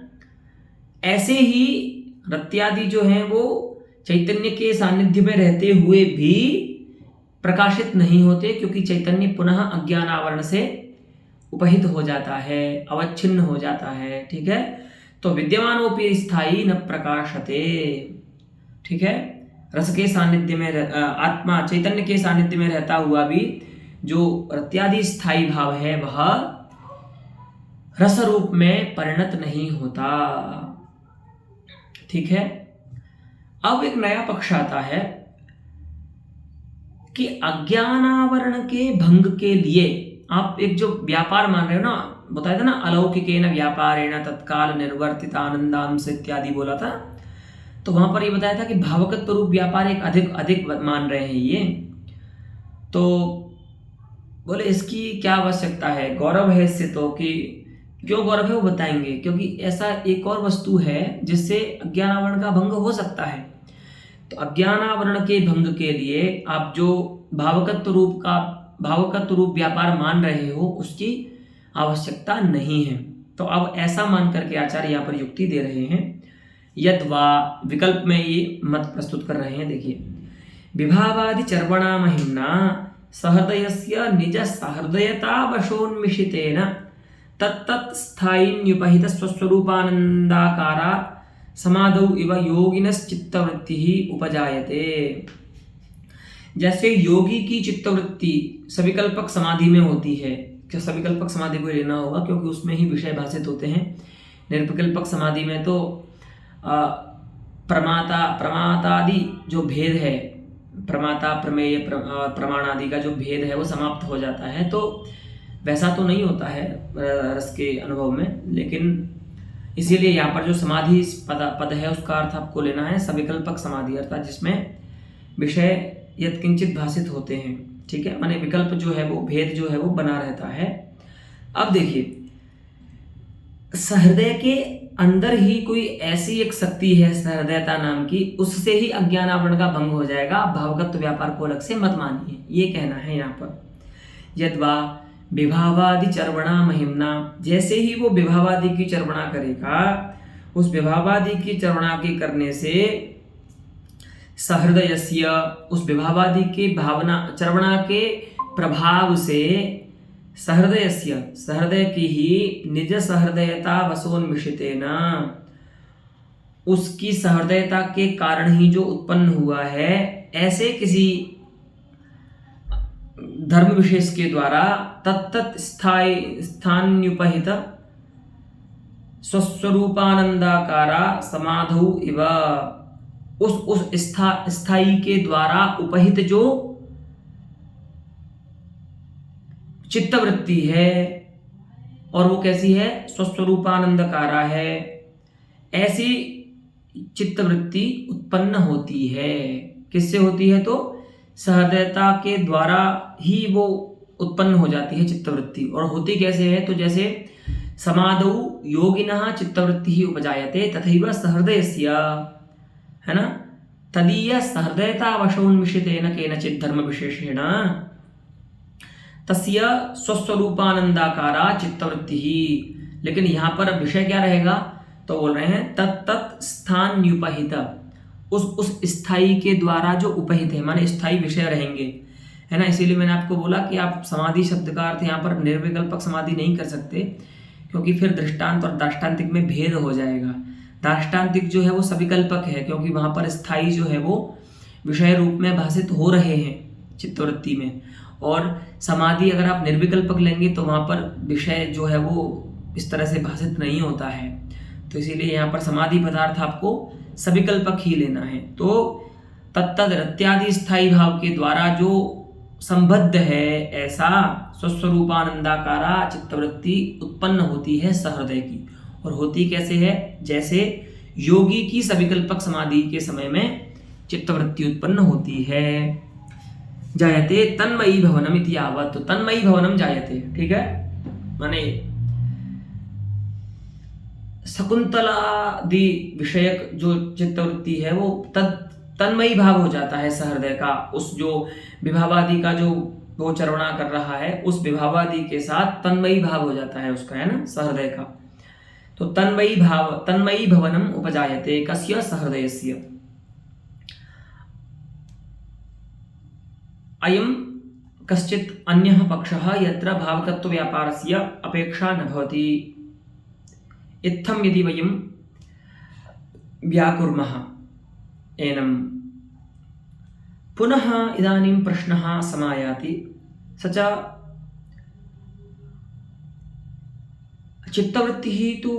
ऐसे ही रत्यादि जो हैं वो चैतन्य के सानिध्य में रहते हुए भी प्रकाशित नहीं होते, क्योंकि चैतन्य पुनः अज्ञान आवरण से उपहित हो जाता है, अवच्छिन्न हो जाता है, ठीक है। तो विद्यमानोपि स्थायी न प्रकाशते, ठीक है। रस के सानिध्य में आत्मा चैतन्य के सानिध्य में रहता हुआ भी जो रत्यादि स्थायी भाव है वह रस रूप में परिणत नहीं होता, ठीक है। अब एक नया पक्ष आता है कि अज्ञानावरण के भंग के लिए आप एक जो व्यापार मान रहे हो ना, बताया था ना, अलौकिकेन व्यापारेण तत्काल निर्वर्तित आनंदांश इत्यादि बोला था। तो वहां पर ये बताया था कि भावकत्व रूप व्यापार एक अधिक मान रहे हैं ये। तो बोले इसकी क्या आवश्यकता है, गौरव है इससे, तो कि क्यों गौरव है वो बताएंगे। क्योंकि ऐसा एक और वस्तु है जिससे अज्ञानावरण का भंग हो सकता है। तो अज्ञानावरण के भंग के लिए आप जो भावकत्व रूप व्यापार मान रहे हो उसकी आवश्यकता नहीं है। तो अब ऐसा मान करके आचार्य यहाँ पर युक्ति दे रहे हैं, यद्वा विकल्प में ये मत प्रस्तुत कर रहे हैं। देखिए, विभावादि चर्वणा महिम्ना सहृदयस्य निज सहृदयतावशोन्मिषितेन तत्तत् स्थायिन्युपहित स्वस्वरूपानंदाकारा समाधौ इव योगिनश्चित्तवृत्तिः उपजायते। जैसे योगी की चित्तवृत्ति सविकल्पक समाधि में होती है, क्या सविकल्पक समाधि को लेना होगा क्योंकि उसमें ही विषय भाषित होते हैं। निरविकल्पक समाधि में तो प्रमातादि जो भेद है, प्रमाता प्रमेय प्रमाण आदि का जो भेद है वो समाप्त हो जाता है। तो वैसा तो नहीं होता है रस के अनुभव में, लेकिन इसीलिए यहाँ पर जो समाधि पद है उसका अर्थ आपको लेना है सविकल्पक समाधि, अर्थात जिसमें विषय यत्किंचित भाषित होते हैं, ठीक है। माने विकल्प जो है वो भेद जो है वो बना रहता है। अब देखिए, सहृदय के अंदर ही कोई ऐसी एक शक्ति है सहृदयता नाम की, उससे ही अज्ञानावरण का भंग हो जाएगा। भावगत व्यापार को अलग से मत मानिए, ये कहना है यहाँ पर। यद्वा विभावादि चर्वणा महिम्ना, जैसे ही वो विभावादि की चर्वणा करेगा, उस विभावादि की चर्वणा के करने से सहृदयस्य, उस विभावादि के भावना चर्वणा के प्रभाव से सहृदयस्य, सहृदय की ही निज सहृदयता वसोन्मिषितेन, उसकी सहृदयता के कारण ही जो उत्पन्न हुआ है, ऐसे किसी धर्म विशेष के द्वारा तत्तत् स्थान्युपहित स्वस्वरूपानंदाकारा समाधौ इव, उस स्थायी के द्वारा उपहित जो चित्तवृत्ति है, और वो कैसी है, स्वस्वरूपानंदकारा है, ऐसी चित्तवृत्ति उत्पन्न होती है। किससे होती है? तो सहृदयता के द्वारा ही वो उत्पन्न हो जाती है चित्तवृत्ति। और होती कैसे है, तो जैसे समाधौ योगिनः चित्तवृत्तिः उपजायते तथैव सहृदयस्य, है ना, तदीय सहृदयतावशोन्मिषितेन केनचित् धर्म विशेषेण तस्य स्वस्वरूपानंदाकारा चित्तवृत्तिः। लेकिन यहाँ पर विषय क्या रहेगा, तो बोल रहे हैं तत्त स्थान उपहित, उस स्थायी के द्वारा जो उपहित है, माने स्थायी विषय रहेंगे, है ना। इसीलिए मैंने आपको बोला कि आप समाधि शब्द का अर्थ यहाँ पर निर्विकल्पक समाधि नहीं कर सकते, क्योंकि फिर दृष्टांत और दाष्टान्तिक में भेद हो जाएगा। दाष्टान्तिक जो है वो सविकल्पक है, क्योंकि वहाँ पर स्थायी जो है वो विषय रूप में भाषित हो रहे हैं चित्तवृत्ति में, और समाधि अगर आप निर्विकल्पक लेंगे तो वहाँ पर विषय जो है वो इस तरह से भाषित नहीं होता है। तो इसीलिए यहाँ पर समाधि पदार्थ आपको सविकल्पक ही लेना है। तो तत्तद रत्यादि स्थायी भाव के द्वारा जो संबद्ध है ऐसा स्वस्वरूपानंदाकारा चित्तवृत्ति उत्पन्न होती है सहृदय की। और होती कैसे है, जैसे योगी की सविकल्पक समाधि के समय में चित्तवृत्ति उत्पन्न होती है। जायते तन्मयी भवनम इति यावत्, तो तन्मयी भवनम जायते, ठीक है, माने शकुंतलादि विषयक जो चित्तवृत्ति है वो तन्मयी भाव हो जाता है सहृदय का। उस जो विभावादि का जो वो चरवणा कर रहा है उस विभावादि के साथ तन्मयी भाव हो जाता है उसका, है ना, सहृदय का। तो तन्मयी भवनम उपजायते कस्य सहृदयस्य। अयं कश्चित् अन्यः पक्षः यत्र भावतत्व व्यापारस्य अपेक्षा न भवति। इत्थं यदि वयं व्याकुर्मः एनं पुनः इदानीं प्रश्नः समायाति, स च चित्तवृत्तिः तु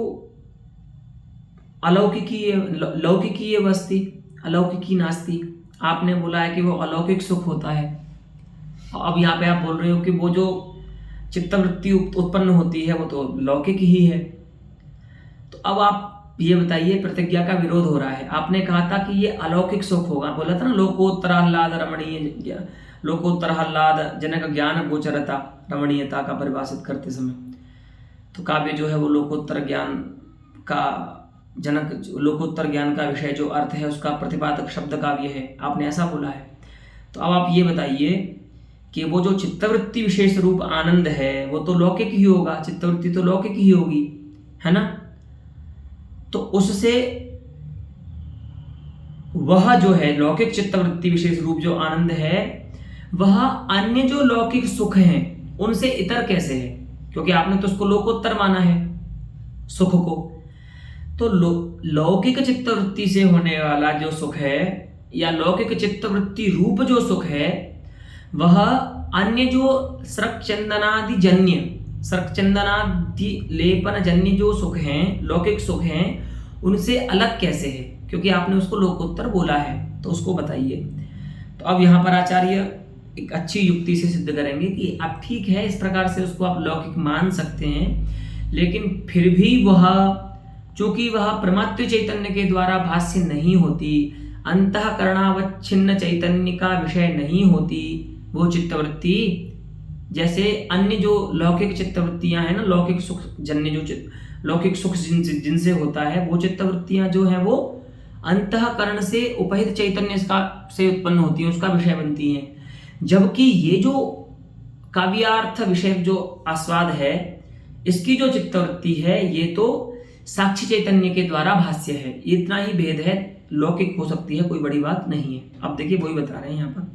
लौकिकी एव अस्ति, अलौकिकी नास्ति। आपने बोला है कि वो अलौकिक सुख होता है। अब यहाँ पे आप बोल रहे हो कि वो जो चित्तवृत्ति उत्पन्न होती है वो तो लौकिक ही है। तो अब आप ये बताइए, प्रतिज्ञा का विरोध हो रहा है। आपने कहा था कि ये अलौकिक सुख होगा, बोला था ना, लोकोत्तराह्लाद रमणीय, लोकोत्तराह्लाद जनक ज्ञान गोचरता रमणीयता का परिभाषित करते समय। तो काव्य जो है वो लोकोत्तर ज्ञान का जनक, लोकोत्तर ज्ञान का विषय जो अर्थ है उसका प्रतिपादक शब्द काव्य है, आपने ऐसा बोला है। तो अब आप ये बताइए कि वो जो चित्तवृत्ति विशेष रूप आनंद है वो तो लौकिक ही होगा, चित्तवृत्ति तो लौकिक ही होगी, है ना। तो उससे वह जो है लौकिक चित्तवृत्ति विशेष रूप जो आनंद है वह अन्य जो लौकिक सुख हैं उनसे इतर कैसे है, क्योंकि आपने तो उसको लोकोत्तर माना है सुख को। तो लौकिक चित्तवृत्ति से होने वाला जो सुख है या लौकिक चित्तवृत्ति रूप जो सुख है वह अन्य जो सर्कचंदनादि लेपन जन्य जो सुख हैं, लौकिक सुख हैं, उनसे अलग कैसे है, क्योंकि आपने उसको लोकोत्तर बोला है। तो उसको बताइए। तो अब यहाँ पर आचार्य एक अच्छी युक्ति से सिद्ध करेंगे कि अब ठीक है, इस प्रकार से उसको आप लौकिक मान सकते हैं, लेकिन फिर भी वह चूंकि वह प्रमात्व चैतन्य के द्वारा भाष्य नहीं होती, अंतःकरणावच्छिन्न चैतन्य का विषय नहीं होती वो चित्तवृत्ति, जैसे अन्य जो लौकिक चित्तवृत्तियां हैं ना, लौकिक सुख जन्य जो लौकिक सुख जिनसे होता है वो चित्तवृत्तियां जो हैं वो अंतःकरण से उपहित चैतन्य से उत्पन्न होती हैं, उसका विषय बनती हैं। जबकि ये जो काव्यार्थ विषय जो आस्वाद है इसकी जो चित्तवृत्ति है ये तो साक्षी चैतन्य के द्वारा भाष्य है। इतना ही भेद है, लौकिक हो सकती है, कोई बड़ी बात नहीं है। अब देखिए वही बता रहे हैं यहाँ पर,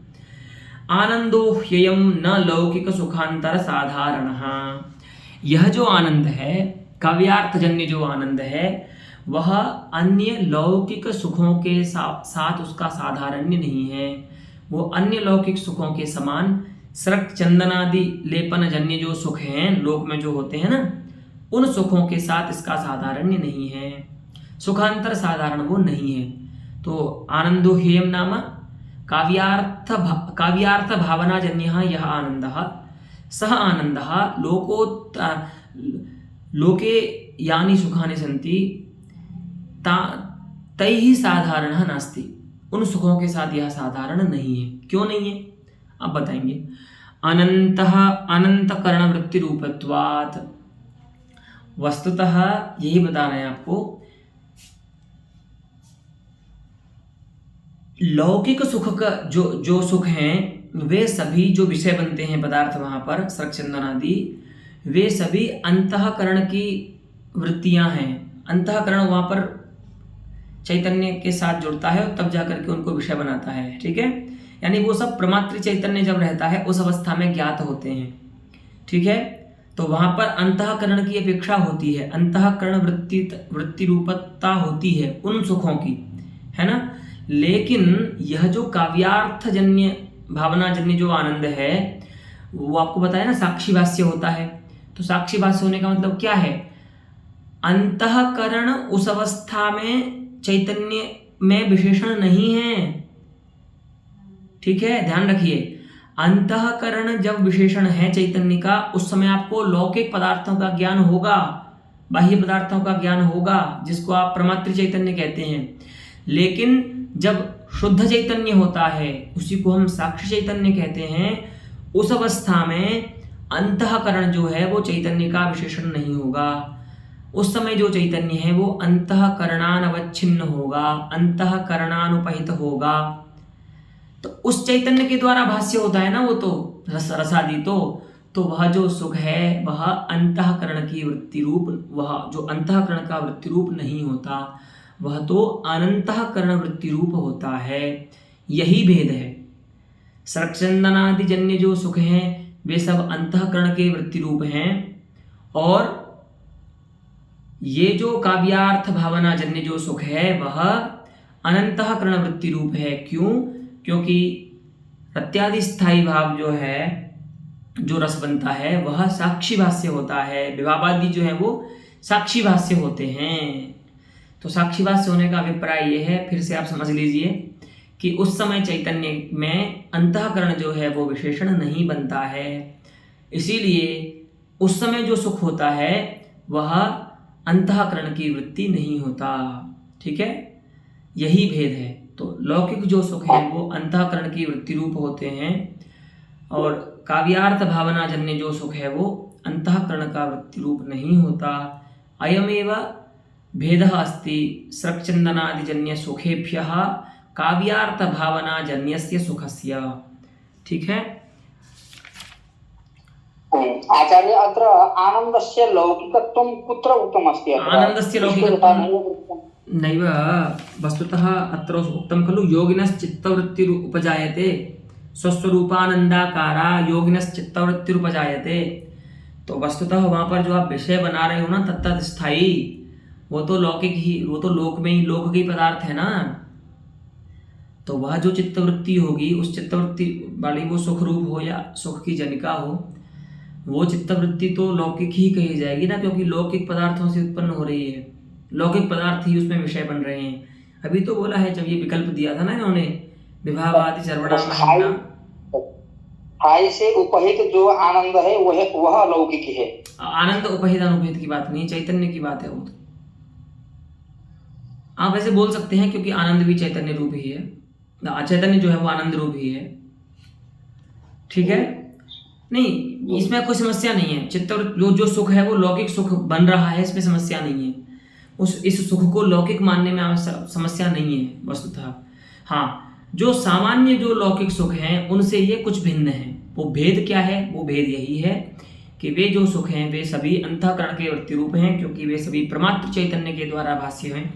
आनंदो ह्ययम न लौकिक सुखांतर साधारणः। यह जो आनंद है, काव्यार्थ जन्य जो आनंद है, वह अन्य लौकिक सुखों के साथ उसका साधारण्य नहीं है। वो अन्य लौकिक सुखों के समान सर्क चंदनादि लेपन जन्य जो सुख हैं लोक में जो होते हैं ना, उन सुखों के साथ इसका साधारण्य नहीं है। सुखांतर साधारण वो नहीं है। तो आनंदो ह्ययम नाम काव्यार्थ भावना जन्य यह आनंदः सह आनंदः लोके यानि सुखानि सन्ति तैहि साधारणः नास्ति। उन सुखों के साथ यह साधारण नहीं है। क्यों नहीं है? अब बताएंगे। अनंतः अनंतकरण वृत्ति रूपत्वात्, वस्तुतः यही बताना है आपको। लौकिक सुख का जो सुख हैं वे सभी जो विषय बनते हैं पदार्थ वहाँ पर सरक्षंदन आदि, वे सभी अंतःकरण की वृत्तियाँ हैं। अंतःकरण वहाँ पर चैतन्य के साथ जुड़ता है और तब जाकर के उनको विषय बनाता है। ठीक है, यानी वो सब प्रमात्र चैतन्य जब रहता है उस अवस्था में ज्ञात होते हैं। ठीक है, तो वहाँ पर अंतःकरण की अपेक्षा होती है, अंतःकरण वृत्ति रूपता होती है उन सुखों की, है ना। लेकिन यह जो काव्यार्थ जन्य भावना जन्य जो आनंद है वो आपको बताया ना साक्षी भाष्य होता है। तो साक्षी भाष्य होने का मतलब क्या है? अंतःकरण उस अवस्था में चैतन्य में विशेषण नहीं है। ठीक है, ध्यान रखिए, अंतःकरण जब विशेषण है चैतन्य का उस समय आपको लौकिक पदार्थों का ज्ञान होगा, बाह्य पदार्थों का ज्ञान होगा, जिसको आप प्रमात्र चैतन्य कहते हैं। लेकिन जब शुद्ध चैतन्य होता है, उसी को हम साक्षी चैतन्य कहते हैं, उस अवस्था में अंतःकरण जो है वो चैतन्य का विशेषण नहीं होगा। उस समय जो चैतन्य है वो अंतःकरणानवच्छिन्न होगा, अंतःकरणानुपहित होगा। तो उस चैतन्य के द्वारा भाष्य होता है ना वो तो रसादि, तो वह जो सुख है वह अंतःकरण की वृत्ति रूप, वह जो अंतःकरण का वृत्ति रूप नहीं होता, वह तो अनंतःकरण वृत्ति रूप होता है। यही भेद है। सरक्षंदनादि जन्य जो सुख हैं वे सब अंतःकरण के वृत्ति रूप हैं, और ये जो काव्यार्थ भावना जन्य जो सुख है वह अनंतःकरण वृत्ति रूप है। क्यों? क्योंकि प्रत्यादि स्थायी भाव जो है, जो रस बनता है वह साक्षी भाष्य होता है। विभावादि जो है वो साक्षी भाष्य होते हैं। तो साक्षी भाष्य होने का अभिप्राय ये है, फिर से आप समझ लीजिए कि उस समय चैतन्य में अंतःकरण जो है वो विशेषण नहीं बनता है, इसीलिए उस समय जो सुख होता है वह अंतःकरण की वृत्ति नहीं होता। ठीक है, यही भेद है। तो लौकिक जो सुख है वो अंतःकरण की वृत्ति रूप होते हैं, और काव्यार्थ भावना जन्य जो सुख है वो अंतःकरण का वृत्ति रूप नहीं होता। अयमेव भेदः अस्ति सरक्षंदनादिजन्य सुखेभ्यः काव्यार्थ भावना जन्यस्य सुखस्य। ठीक है, आचार्य अत्र आनन्दस्य लौकिकत्वं कुत्र उक्तमस्ति? आनन्दस्य लौकिकत्वं नैव, वस्तुतः अत्र उक्तं खलु योगिनश्चित्तवृत्तिर् उपजायते, स्वस्वरूपानन्दाकारा योगिनश्चित्तवृत्तिर् उपजायते। तो वस्तुतः वहाँ पर जो आप विषय बना रहे हो ना तत्त स्थायी, वो तो लौकिक ही, वो तो लोक में ही लोक की पदार्थ है ना। तो वह जो चित्तवृत्ति होगी उस चित्तवृत्ति वाली वो सुख रूप हो या सुख की जनिका हो, वो चित्तवृत्ति तो लौकिक ही कही जाएगी ना, क्योंकि लौकिक पदार्थों से उत्पन्न हो रही है, लौकिक पदार्थ ही उसमें विषय बन रहे हैं। अभी तो बोला है जब ये विकल्प दिया था ना इन्होंने, विभावादि सर्वणाम स्थायी से उपहित जो आनंद है वह लौकिक है। आनंद उपहित अनुपहित की बात नहीं, चैतन्य की बात है वो तो। आप ऐसे बोल सकते हैं क्योंकि आनंद भी चैतन्य रूप ही है, चैतन्य जो है वो आनंद रूप ही है। ठीक है, नहीं इसमें कोई समस्या नहीं है। चित्तवृत्ति जो सुख है वो लौकिक सुख बन रहा है, इसमें समस्या नहीं है। इस सुख को लौकिक मानने में समस्या नहीं है वस्तुतः। हाँ, जो सामान्य जो लौकिक सुख हैं उनसे ये कुछ भिन्न है। वो भेद क्या है? वो भेद यही है कि वे जो सुख हैं वे सभी अंतःकरण के वृत्ति रूप हैं, क्योंकि वे सभी प्रमात्र चैतन्य के द्वारा भाष्य हैं,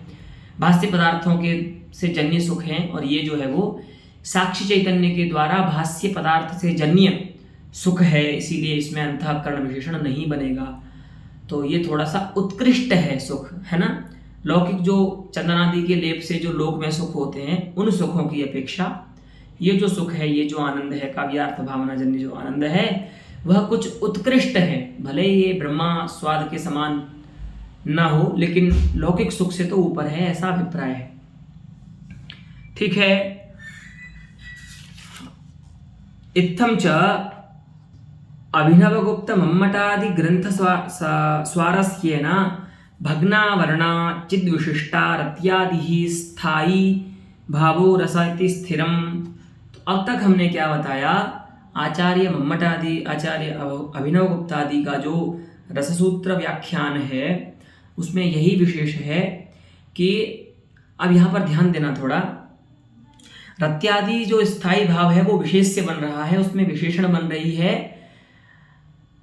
भाष्य पदार्थों के से जन्य सुख हैं, और ये जो है वो साक्षी चैतन्य के द्वारा भाष्य पदार्थ से जन्य सुख है, इसीलिए इसमें अंतःकरण विशेषण नहीं बनेगा। तो ये थोड़ा सा उत्कृष्ट है सुख, है ना। लौकिक जो चंदनादि के लेप से जो लोक में सुख होते हैं उन सुखों की अपेक्षा ये जो सुख है, ये जो आनंद है, काव्यार्थ भावना जन्य जो आनंद है वह कुछ उत्कृष्ट है। भले ये ब्रह्मा स्वाद के समान ना हो, लेकिन लौकिक सुख से तो ऊपर है, ऐसा अभिप्राय है। ठीक है, इत्थं च अभिनवगुप्त मम्मटादि ग्रंथ स्वारस्येन भग्नावरणा चिद्विशिष्टा रत्यादि स्थायी भावो रस इति स्थिरम। तो अब तक हमने क्या बताया? आचार्य मम्मट आदि, आचार्य अभिनव गुप्ता आदि का जो रससूत्र व्याख्यान है उसमें यही विशेष है कि अब यहाँ पर ध्यान देना थोड़ा, रत्यादि जो स्थायी भाव है वो विशेष से बन रहा है, उसमें विशेषण बन रही है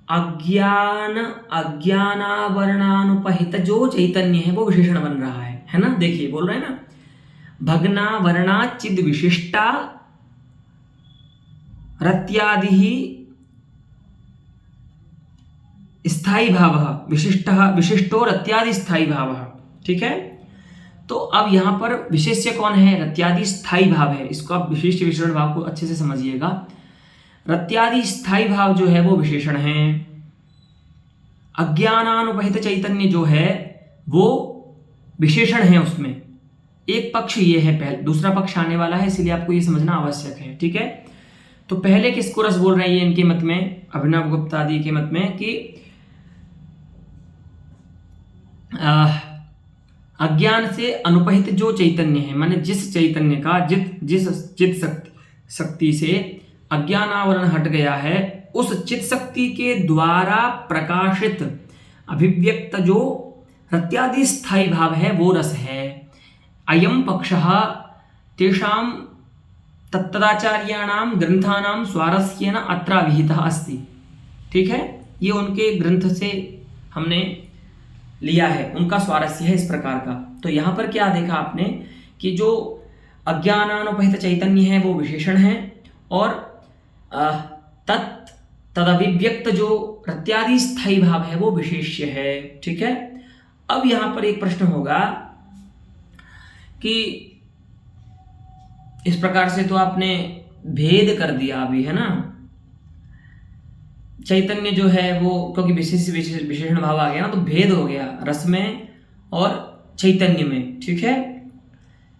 अज्ञानावरणानुपहित जो चैतन्य है वो विशेषण बन रहा है ना। देखिए बोल रहे हैं ना, भग्नावरणा चिद विशिष्टा रत्यादि स्थायी भाव, विशिष्टो रत्यादि स्थायी भाव। ठीक है, तो अब यहां पर विशेष्य कौन है? रत्यादि स्थायी भाव है। इसको आप विशिष्ट विशेषण भाव को अच्छे से समझिएगा। रत्यादि स्थायी भाव जो है वो विशेषण है, अज्ञानानुपहित चैतन्य जो है वो विशेषण है। उसमें एक पक्ष ये है, पहले दूसरा पक्ष आने वाला है, इसलिए आपको ये समझना आवश्यक है। ठीक है, तो पहले किसको रस बोल रहे हैं इनके मत में, अभिनव गुप्ता आदि के मत में, कि अज्ञान से अनुपहित जो चैतन्य है, माने जिस चैतन्य का जिस चित शक्ति से अज्ञानावरण हट गया है, उस चित शक्ति के द्वारा प्रकाशित अभिव्यक्त जो रत्यादि स्थायी भाव है वो रस है। अयम पक्षः तेषां तत्तदाचार्याणां ग्रंथानां स्वारस्येन अत्र विहितः अस्ति। ठीक है, ये उनके ग्रंथ से हमने लिया है, उनका स्वारस्य है इस प्रकार का। तो यहाँ पर क्या देखा आपने कि जो अज्ञानानुपहित चैतन्य है वो विशेषण है, और तदभिव्यक्त जो रत्यादि स्थायी भाव है वो विशेष्य है। ठीक है, अब यहाँ पर एक प्रश्न होगा कि इस प्रकार से तो आपने भेद कर दिया अभी, है ना, चैतन्य जो है वो, क्योंकि विशेषण भाव आ गया ना, तो भेद हो गया रस में और चैतन्य में। ठीक है,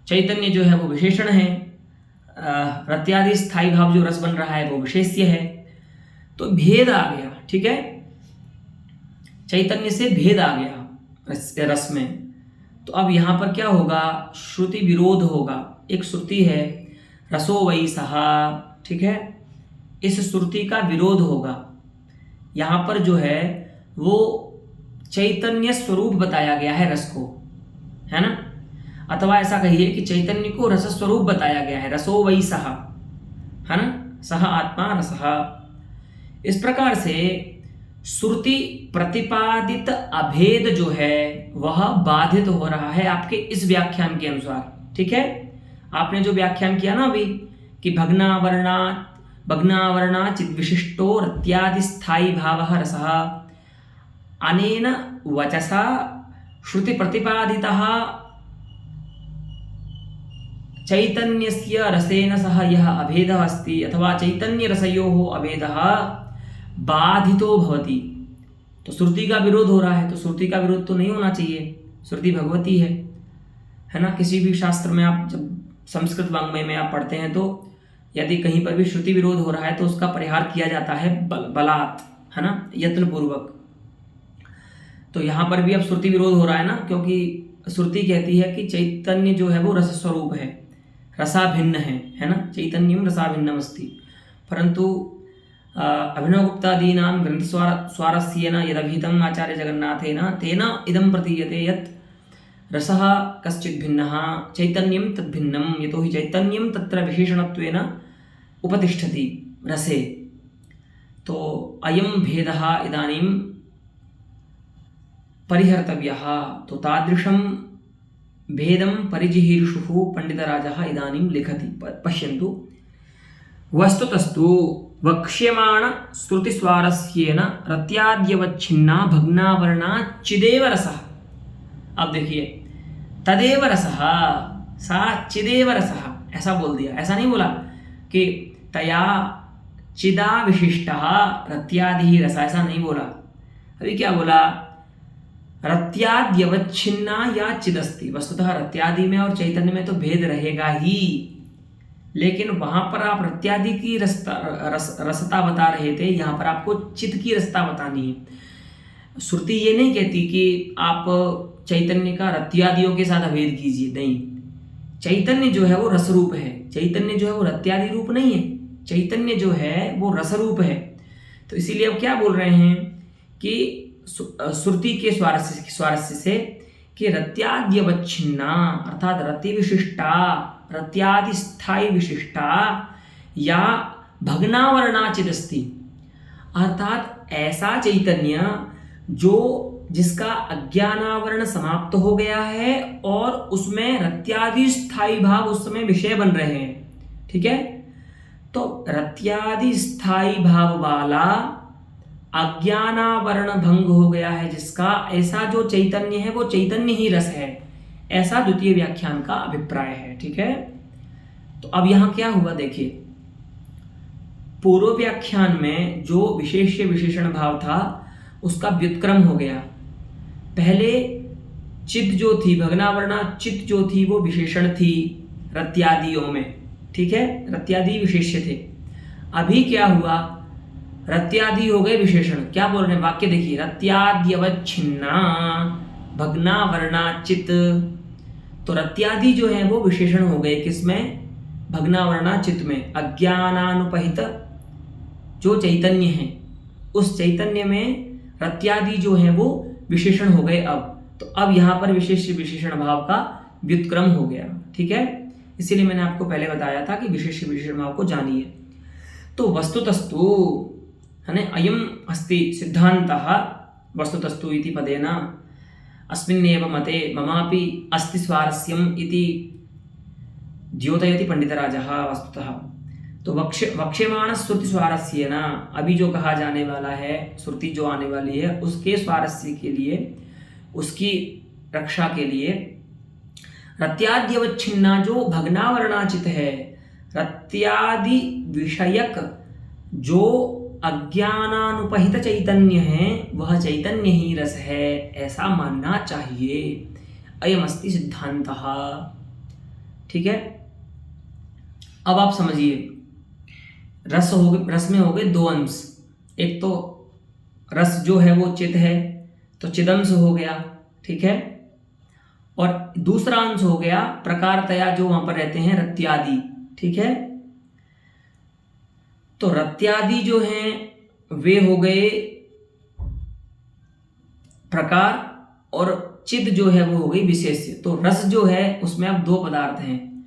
चैतन्य जो है वो विशेषण है, रत्यादि स्थायी भाव जो रस बन रहा है वो विशेष्य है, तो भेद आ गया। ठीक है, चैतन्य से भेद आ गया रस में। तो अब यहाँ पर क्या होगा, श्रुति विरोध होगा। एक श्रुति है रसो वै सहा, ठीक है, इस श्रुति का विरोध होगा। यहाँ पर जो है वो चैतन्य स्वरूप बताया गया है रस को, है ना, अथवा ऐसा कहिए कि चैतन्य को रस स्वरूप बताया गया है, रसो वै सह, है ना, सह आत्मा रसः। इस प्रकार से श्रुति प्रतिपादित अभेद जो है वह बाधित हो रहा है आपके इस व्याख्यान के अनुसार। ठीक है, आपने जो व्याख्यान किया ना अभी कि भग्नावरणा चिद विशिष्टो रत्यादि स्थायी भावः रसः, अनेन वचसा श्रुति प्रतिपादितः चैतन्यस्य रसेन सह यह अभेदः अस्ति, अथवा चैतन्य रसयोः अभेदः बाधितो भवति। तो श्रुति का विरोध हो रहा है, तो श्रुति का विरोध तो नहीं होना चाहिए, श्रुति भगवती है ना। किसी भी शास्त्र में आप जब संस्कृत वाङ्मय में आप पढ़ते हैं तो यदि कहीं पर भी श्रुति विरोध हो रहा है तो उसका परिहार किया जाता है बलात्, है ना, यत्न पूर्वक। तो यहाँ पर भी अब श्रुति विरोध हो रहा है ना, क्योंकि श्रुति कहती है कि चैतन्य जो है वो रस स्वरूप है, रसाभिन्न है ना, चैतन्यम रसाभिन्नम अस्ति। परंतु अभिनव गुप्तादीनां ग्रंथ स्वारस्येन यदभिहितम् आचार्य जगन्नाथेन तेन इदं प्रतीयते यत् रसः कश्चित् भिन्नः चैतन्यं तद्भिन्नं, यतो हि चैतन्यं तत्र विशेषणत्वेन उपतिष्ठति रसे। तो अयं भेदः इदानीं परिहर्तव्यः। तो तादृशं भेदं परिजिहीर्षुः पंडितराजः इदानीं लिखति। पश्यन्तु, वस्तुतस्तु वक्ष्यमाण श्रुतिस्वारस्येन रत्याद्यवच्छिन्ना भग्नावरणा चिदेव रसः। अब देखिए, तदेव रसः, सा चिदेव रसः, ऐसा बोल दिया। ऐसा नहीं बोला कि तया चिदा विशिष्टः रत्यादि रस, ऐसा नहीं बोला। अभी क्या बोला, रत्याद्यवच्छिन्ना या चिदस्ति। वस्तुतः रत्यादि में और चैतन्य में तो भेद रहेगा ही, लेकिन वहां पर आप रत्यादि की रसता बता रहे थे, यहाँ पर आपको चित की रसता बतानी है। श्रुति ये नहीं कहती कि आप चैतन्य का रत्यादियों के साथ अभेद कीजिए, नहीं। चैतन्य जो है वो रस रूप है, चैतन्य जो है वो रत्यादि रूप नहीं है। चैतन्य जो है वो रसरूप है। तो इसीलिए अब क्या बोल रहे हैं कि श्रुति के स्वारस्य से कि रत्याद्यवच्छिन्ना अर्थात रति विशिष्टा, रत्यादि स्थायी विशिष्टा या भग्नावरणाचित अस्ति, अर्थात ऐसा चैतन्य जो जिसका अज्ञानावरण समाप्त हो गया है और उसमें रत्यादि स्थायी भाव उस समय विषय बन रहे हैं। ठीक है, तो रत्यादि स्थायी भाव वाला अज्ञानावरण भंग हो गया है जिसका, ऐसा जो चैतन्य है वो चैतन्य ही रस है, ऐसा द्वितीय व्याख्यान का अभिप्राय है। ठीक है, तो अब यहां क्या हुआ देखिए, पूर्व व्याख्यान में जो विशेष्य विशेषण भाव था उसका व्युत्क्रम हो गया। पहले चित जो थी, भग्नावरणा चित जो थी वो विशेषण थी रत्यादियों में। ठीक है, रत्यादि विशेष्य थे। अभी क्या हुआ, रत्यादि हो गए विशेषण। क्या बोल रहे हैं, वाक्य देखिए, रत्याद्यवच्छिन्ना भग्नावरणा चित। तो रत्यादि जो है वो विशेषण हो गए किसमें, भग्नावरणा चित में। अज्ञानानुपहित जो चैतन्य है उस चैतन्य में रत्यादि जो है वो विशेषण हो गए। अब तो अब यहां पर विशेष विशेषण भाव का व्युत्क्रम हो गया। ठीक है, इसीलिए मैंने आपको पहले बताया था कि विशेष विशेषण भाव को जानिए। तो वस्तुतस्तु है ना, अयम अस्ति सिद्धांतः वस्तुतस्तु इति पदेन अस्मिन्नेव मते ममापि अस्ति स्वारस्यम् इति द्योतयति पंडितराजः वस्तुतः। तो वक्ष्यमाण श्रुति स्वारस्येन, अभी जो कहा जाने वाला है, श्रुति जो आने वाली है उसके स्वारस्य के लिए, उसकी रक्षा के लिए रत्याद्यवच्छिन्ना जो भग्नावरणाचित है, रत्यादि विषयक जो अज्ञानानुपहित चैतन्य है वह चैतन्य ही रस है, ऐसा मानना चाहिए। अयमस्ति सिद्धांतः। ठीक है, अब आप समझिए, रस में हो गए दो अंश। एक तो रस जो है वो चित है तो चिदंश हो गया। ठीक है, और दूसरा अंश हो गया प्रकारतया जो वहां पर रहते हैं रत्यादि। ठीक है, तो रत्यादि जो हैं वे हो गए प्रकार और चिद जो है वो हो गई विशेष्य। तो रस जो है उसमें अब दो पदार्थ हैं,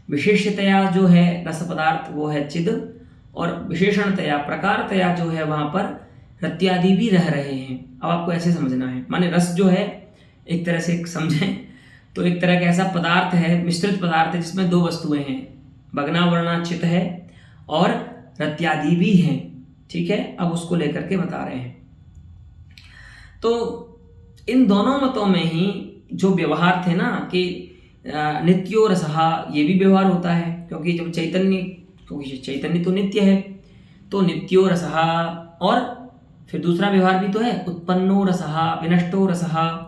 विशेषतया जो है रस पदार्थ वो है चिद, और विशेषणतया प्रकारतया जो है वहां पर रत्यादि भी रह रहे हैं। अब आपको ऐसे समझना है, माने रस जो है एक तरह से समझें तो एक तरह का ऐसा पदार्थ है, मिश्रित पदार्थ है जिसमें दो वस्तुएं हैं, भग्नावरणा चित है और रत्यादि भी हैं। ठीक है, अब उसको लेकर के बता रहे हैं। तो इन दोनों मतों में ही जो व्यवहार थे ना कि नित्यो रसहा, ये भी व्यवहार होता है क्योंकि जब चैतन्य तो नित्य है, तो नित्यो रसहा, और फिर दूसरा व्यवहार भी तो है उत्पन्नो रसहा, विनष्टो रसहा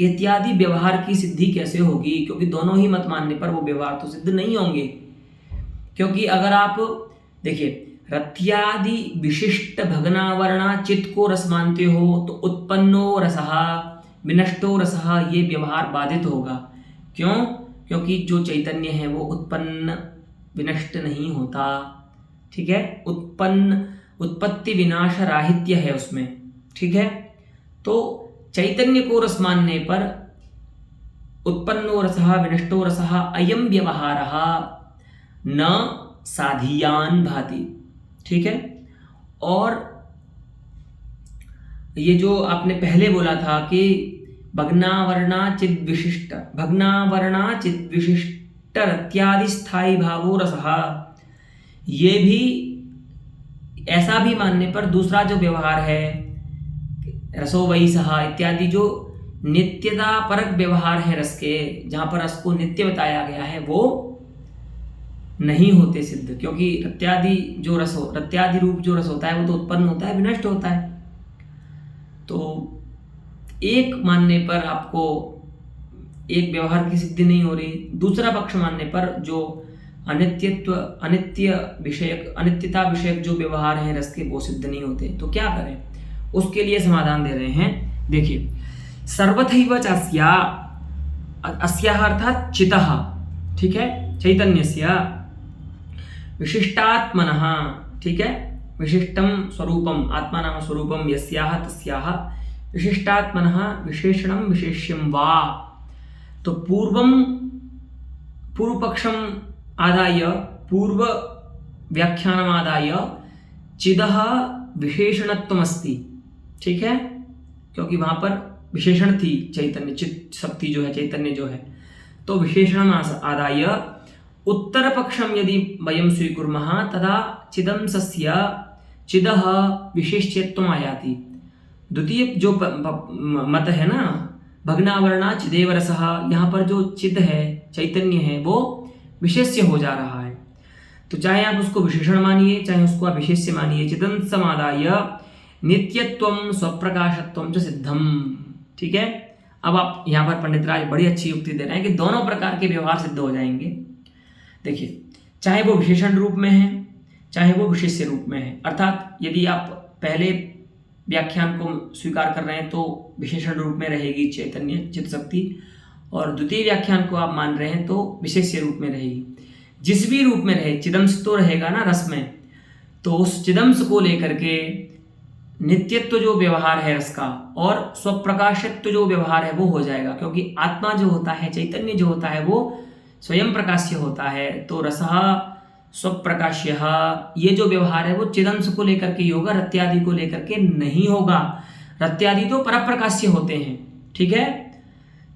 इत्यादि। व्यवहार की सिद्धि कैसे होगी, क्योंकि दोनों ही मत मानने पर वो व्यवहार तो सिद्ध नहीं होंगे। क्योंकि अगर आप देखिए रत्यादि विशिष्ट भग्नावरणा चित्त को रस मानते हो तो उत्पन्नो रसहा, विनष्टो रसहा, ये व्यवहार बाधित होगा। क्यों, क्योंकि जो चैतन्य है वो उत्पन्न विनष्ट नहीं होता। ठीक है, उत्पत्ति विनाश राहित्य है उसमें। ठीक है, तो चैतन्य को रस मानने पर उत्पन्नो रसः विनष्टो रसः अयम व्यवहारः न साधियान भाति। ठीक है, और ये जो आपने पहले बोला था कि भग्नावरणा चिद विशिष्ट रत्यादि स्थायी भावो रसः, ये भी ऐसा भी मानने पर दूसरा जो व्यवहार है रसो वही सहा इत्यादि, जो नित्यता परक व्यवहार है रस के, जहां पर रस को नित्य बताया गया है, वो नहीं होते सिद्ध। क्योंकि रत्यादि रूप जो रस होता है वो तो उत्पन्न होता है, विनष्ट होता है। तो एक मानने पर आपको एक व्यवहार की सिद्धि नहीं हो रही, दूसरा पक्ष मानने पर जो अनित्यता विषयक जो व्यवहार है रस के वो सिद्ध नहीं होते। तो क्या करें, उसके लिए समाधान दे रहे हैं। देखिए, सर्वथैव अस्याः अर्थात चितः, ठीक है, चैतन्यस्य विशिष्टात्मनः, ठीक है, विशिष्टम स्वरूपम, आत्मा नाम स्वरूपम यस्याह तस्याह विशिष्टात्मनः विशेषणम विशेष्यम वा। तो पूर्व पक्षम आदाय, पूर्व व्याख्यानम आदाय चिदः विशेषणत्वमस्ति, ठीक है, क्योंकि वहां पर विशेषण थी चैतन्य, चित शक्ति जो है, चैतन्य जो है, तो विशेषणम आदाय उत्तर पक्षम यदि वयं स्वीकुर्मः तदा चिदंसस्य चिदः विशेष्यत्वम् आयाति। द्वितीय जो मत है ना, भग्नावरणा चिदेव रसः, यहाँ पर जो चिद है, चैतन्य है, वो विशेष्य हो जा रहा है। तो चाहे आप उसको विशेषण मानिए, चाहे उसको आप विशेष्य मानिए, चिदंसमादाय नित्यत्वम स्वप्रकाशत्वम च सिद्धम, ठीक है। अब आप यहाँ पर पंडित राज बड़ी अच्छी युक्ति दे रहे हैं कि दोनों प्रकार के व्यवहार सिद्ध हो जाएंगे। देखिए, चाहे वो विशेषण रूप में है, चाहे वो विशेष्य रूप में है, अर्थात यदि आप पहले व्याख्यान को स्वीकार कर रहे हैं तो विशेषण रूप में रहेगी चैतन्य चित्त शक्ति, और द्वितीय व्याख्यान को आप मान रहे हैं तो विशेष्य रूप में रहेगी। जिस भी रूप में रहे, चिदंश तो रहेगा ना रस में, तो उस चिदंश को लेकर के नित्यत्व जो व्यवहार है रस का और स्वप्रकाशत्व जो व्यवहार है वो हो जाएगा, क्योंकि आत्मा जो होता है, चैतन्य जो होता है, वो स्वयं प्रकाश्य होता है। तो रसः स्वप्रकाश्यः, ये जो व्यवहार है वो चिदंश को लेकर के होगा, रत्यादि को लेकर के नहीं होगा। रत्यादि तो परप्रकाश्य होते हैं, ठीक है।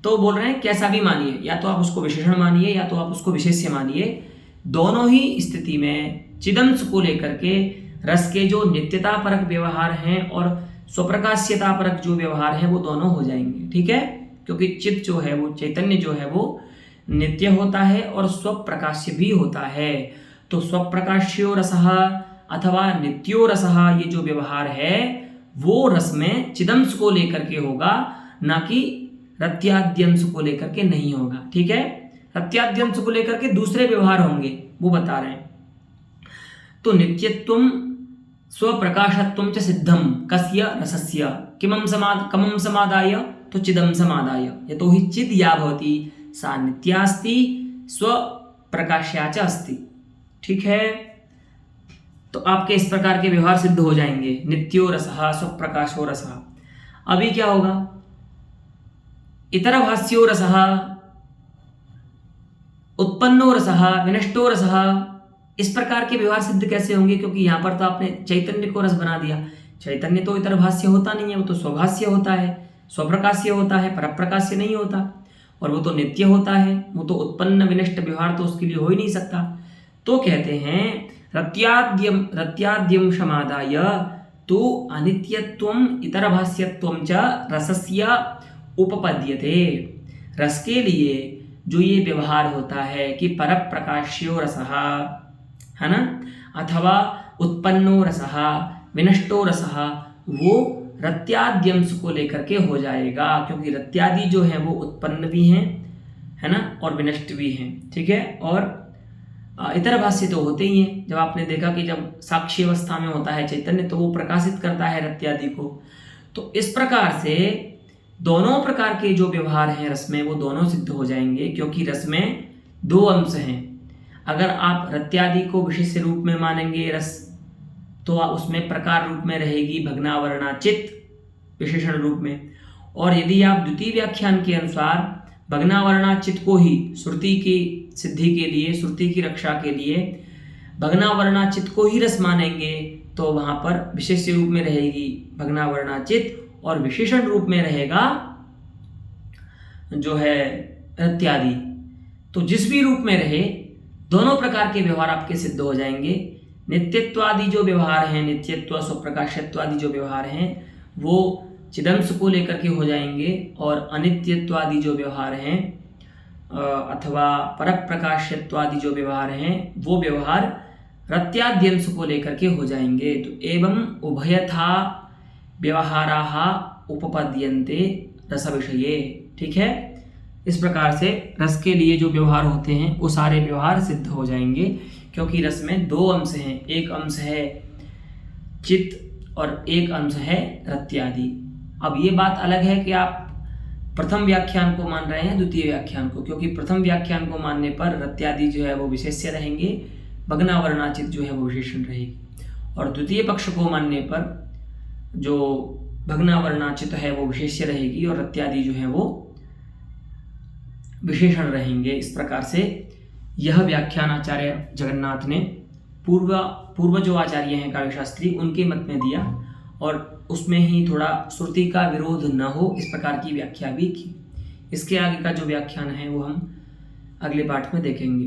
तो बोल रहे हैं कैसा भी मानिए, या तो आप उसको विशेषण मानिए या तो आप उसको विशेष्य मानिए, दोनों ही स्थिति में चिदंश को लेकर के रस के जो नित्यता परक व्यवहार हैं और स्वप्रकाश्यता परक जो व्यवहार हैं वो दोनों हो जाएंगे, ठीक है। क्योंकि चित्त जो है, वो चैतन्य जो है, वो नित्य होता है और स्वप्रकाश्य भी होता है। तो स्वप्रकाश्यो रसः अथवा नित्यो रसः, ये जो व्यवहार है वो रस में चिदंश को लेकर के होगा, ना कि रत्याद्यंश को लेकर के नहीं होगा, ठीक है। रत्याद्यंश को लेकर के दूसरे व्यवहार होंगे, वो बता रहे हैं। तो नित्यत्वम स्वप्रकाशत्वम च सिद्धम कस्य रसस्य कमं समादाय, तो चिदं समादाय, यतो हि चिद या भवति सा नित्यास्ति स्वप्रकाश्या च अस्ति, ठीक है। तो आपके इस प्रकार के व्यवहार सिद्ध हो जाएंगे, नित्यो रसः स्वप्रकाशो रसः। अभी क्या होगा, इतरभास्यो रसः, उत्पन्नो रसः, विनष्टो रसः, इस प्रकार के व्यवहार सिद्ध कैसे होंगे, क्योंकि यहाँ पर तो आपने चैतन्य को रस बना दिया। चैतन्य तो इतरभास्य होता नहीं है, वो तो स्वभास्य होता है, स्वप्रकाश्य होता है, परप्रकाश्य नहीं होता, और वो तो नित्य होता है, वो तो उत्पन्न विनष्ट व्यवहार तो उसके लिए हो ही नहीं सकता। तो कहते हैं रत्याद्यम क्षमादाय तो अनित्यत्वम इतरभास्यत्वम च रसस्य उपपद्यते। रस के लिए जो ये व्यवहार होता है कि परप्रकाश्यो रसः, है ना, अथवा उत्पन्नो रसः, विनष्टो रसः, वो रत्याद्यंश को लेकर के हो जाएगा, क्योंकि रत्यादि जो है वो उत्पन्न भी हैं, है ना, और विनष्ट भी हैं, ठीक है। और इतर भाष्य तो होते ही हैं। जब आपने देखा कि जब साक्षी अवस्था में होता है चैतन्य तो वो प्रकाशित करता है रत्यादि को। तो इस प्रकार से दोनों प्रकार के जो व्यवहार हैं रस में वो दोनों सिद्ध हो जाएंगे, क्योंकि रस में दो अंश हैं। अगर आप रत्यादि को विशिष्ट रूप में मानेंगे रस, तो उसमें प्रकार रूप में रहेगी भग्नावरणा चित्त विशेषण रूप में, और यदि आप द्वितीय व्याख्यान के अनुसार भग्नावरणा चित्त को ही श्रुति की सिद्धि के लिए, श्रुति की रक्षा के लिए भग्नावरणा चित्त को ही रस मानेंगे, तो वहां पर विशेष रूप में रहेगी भग्नावरणा चित्त और विशेषण रूप में रहेगा जो है रत्यादि। तो जिस भी रूप में रहे दोनों प्रकार के व्यवहार आपके सिद्ध हो जाएंगे। नित्यत्वादि जो व्यवहार हैं, नित्यत्व स्वप्रकाशत्वादि जो व्यवहार हैं वो चिदंश को लेकर के हो जाएंगे, और अनित्यत्वादि जो व्यवहार हैं अथवा परप्रकाशत्वादि जो व्यवहार हैं वो व्यवहार रत्याद्यंश को लेकर के हो जाएंगे। तो एवं उभयथा व्यवहाराः उपपद्यन्ते रस विषये, ठीक है। इस प्रकार से रस के लिए जो व्यवहार होते हैं वो सारे व्यवहार सिद्ध हो जाएंगे, क्योंकि रस में दो अंश हैं, एक अंश है चित्त और एक अंश है रत्यादि। अब ये बात अलग है कि आप प्रथम व्याख्यान को मान रहे हैं द्वितीय व्याख्यान को, क्योंकि प्रथम व्याख्यान को मानने पर रत्यादि जो है वो विशेष्य रहेंगे, भग्नावरणाचित जो है वो विशेषण रहेगी, और द्वितीय पक्ष को मानने पर जो भग्नावरणाचित है वो विशेष्य रहेगी और रत्यादि जो है वो विशेषण रहेंगे। इस प्रकार से यह व्याख्यान आचार्य जगन्नाथ ने पूर्व जो आचार्य हैं काव्यशास्त्री उनके मत में दिया, और उसमें ही थोड़ा श्रुति का विरोध न हो इस प्रकार की व्याख्या भी की। इसके आगे का जो व्याख्यान है वो हम अगले पाठ में देखेंगे।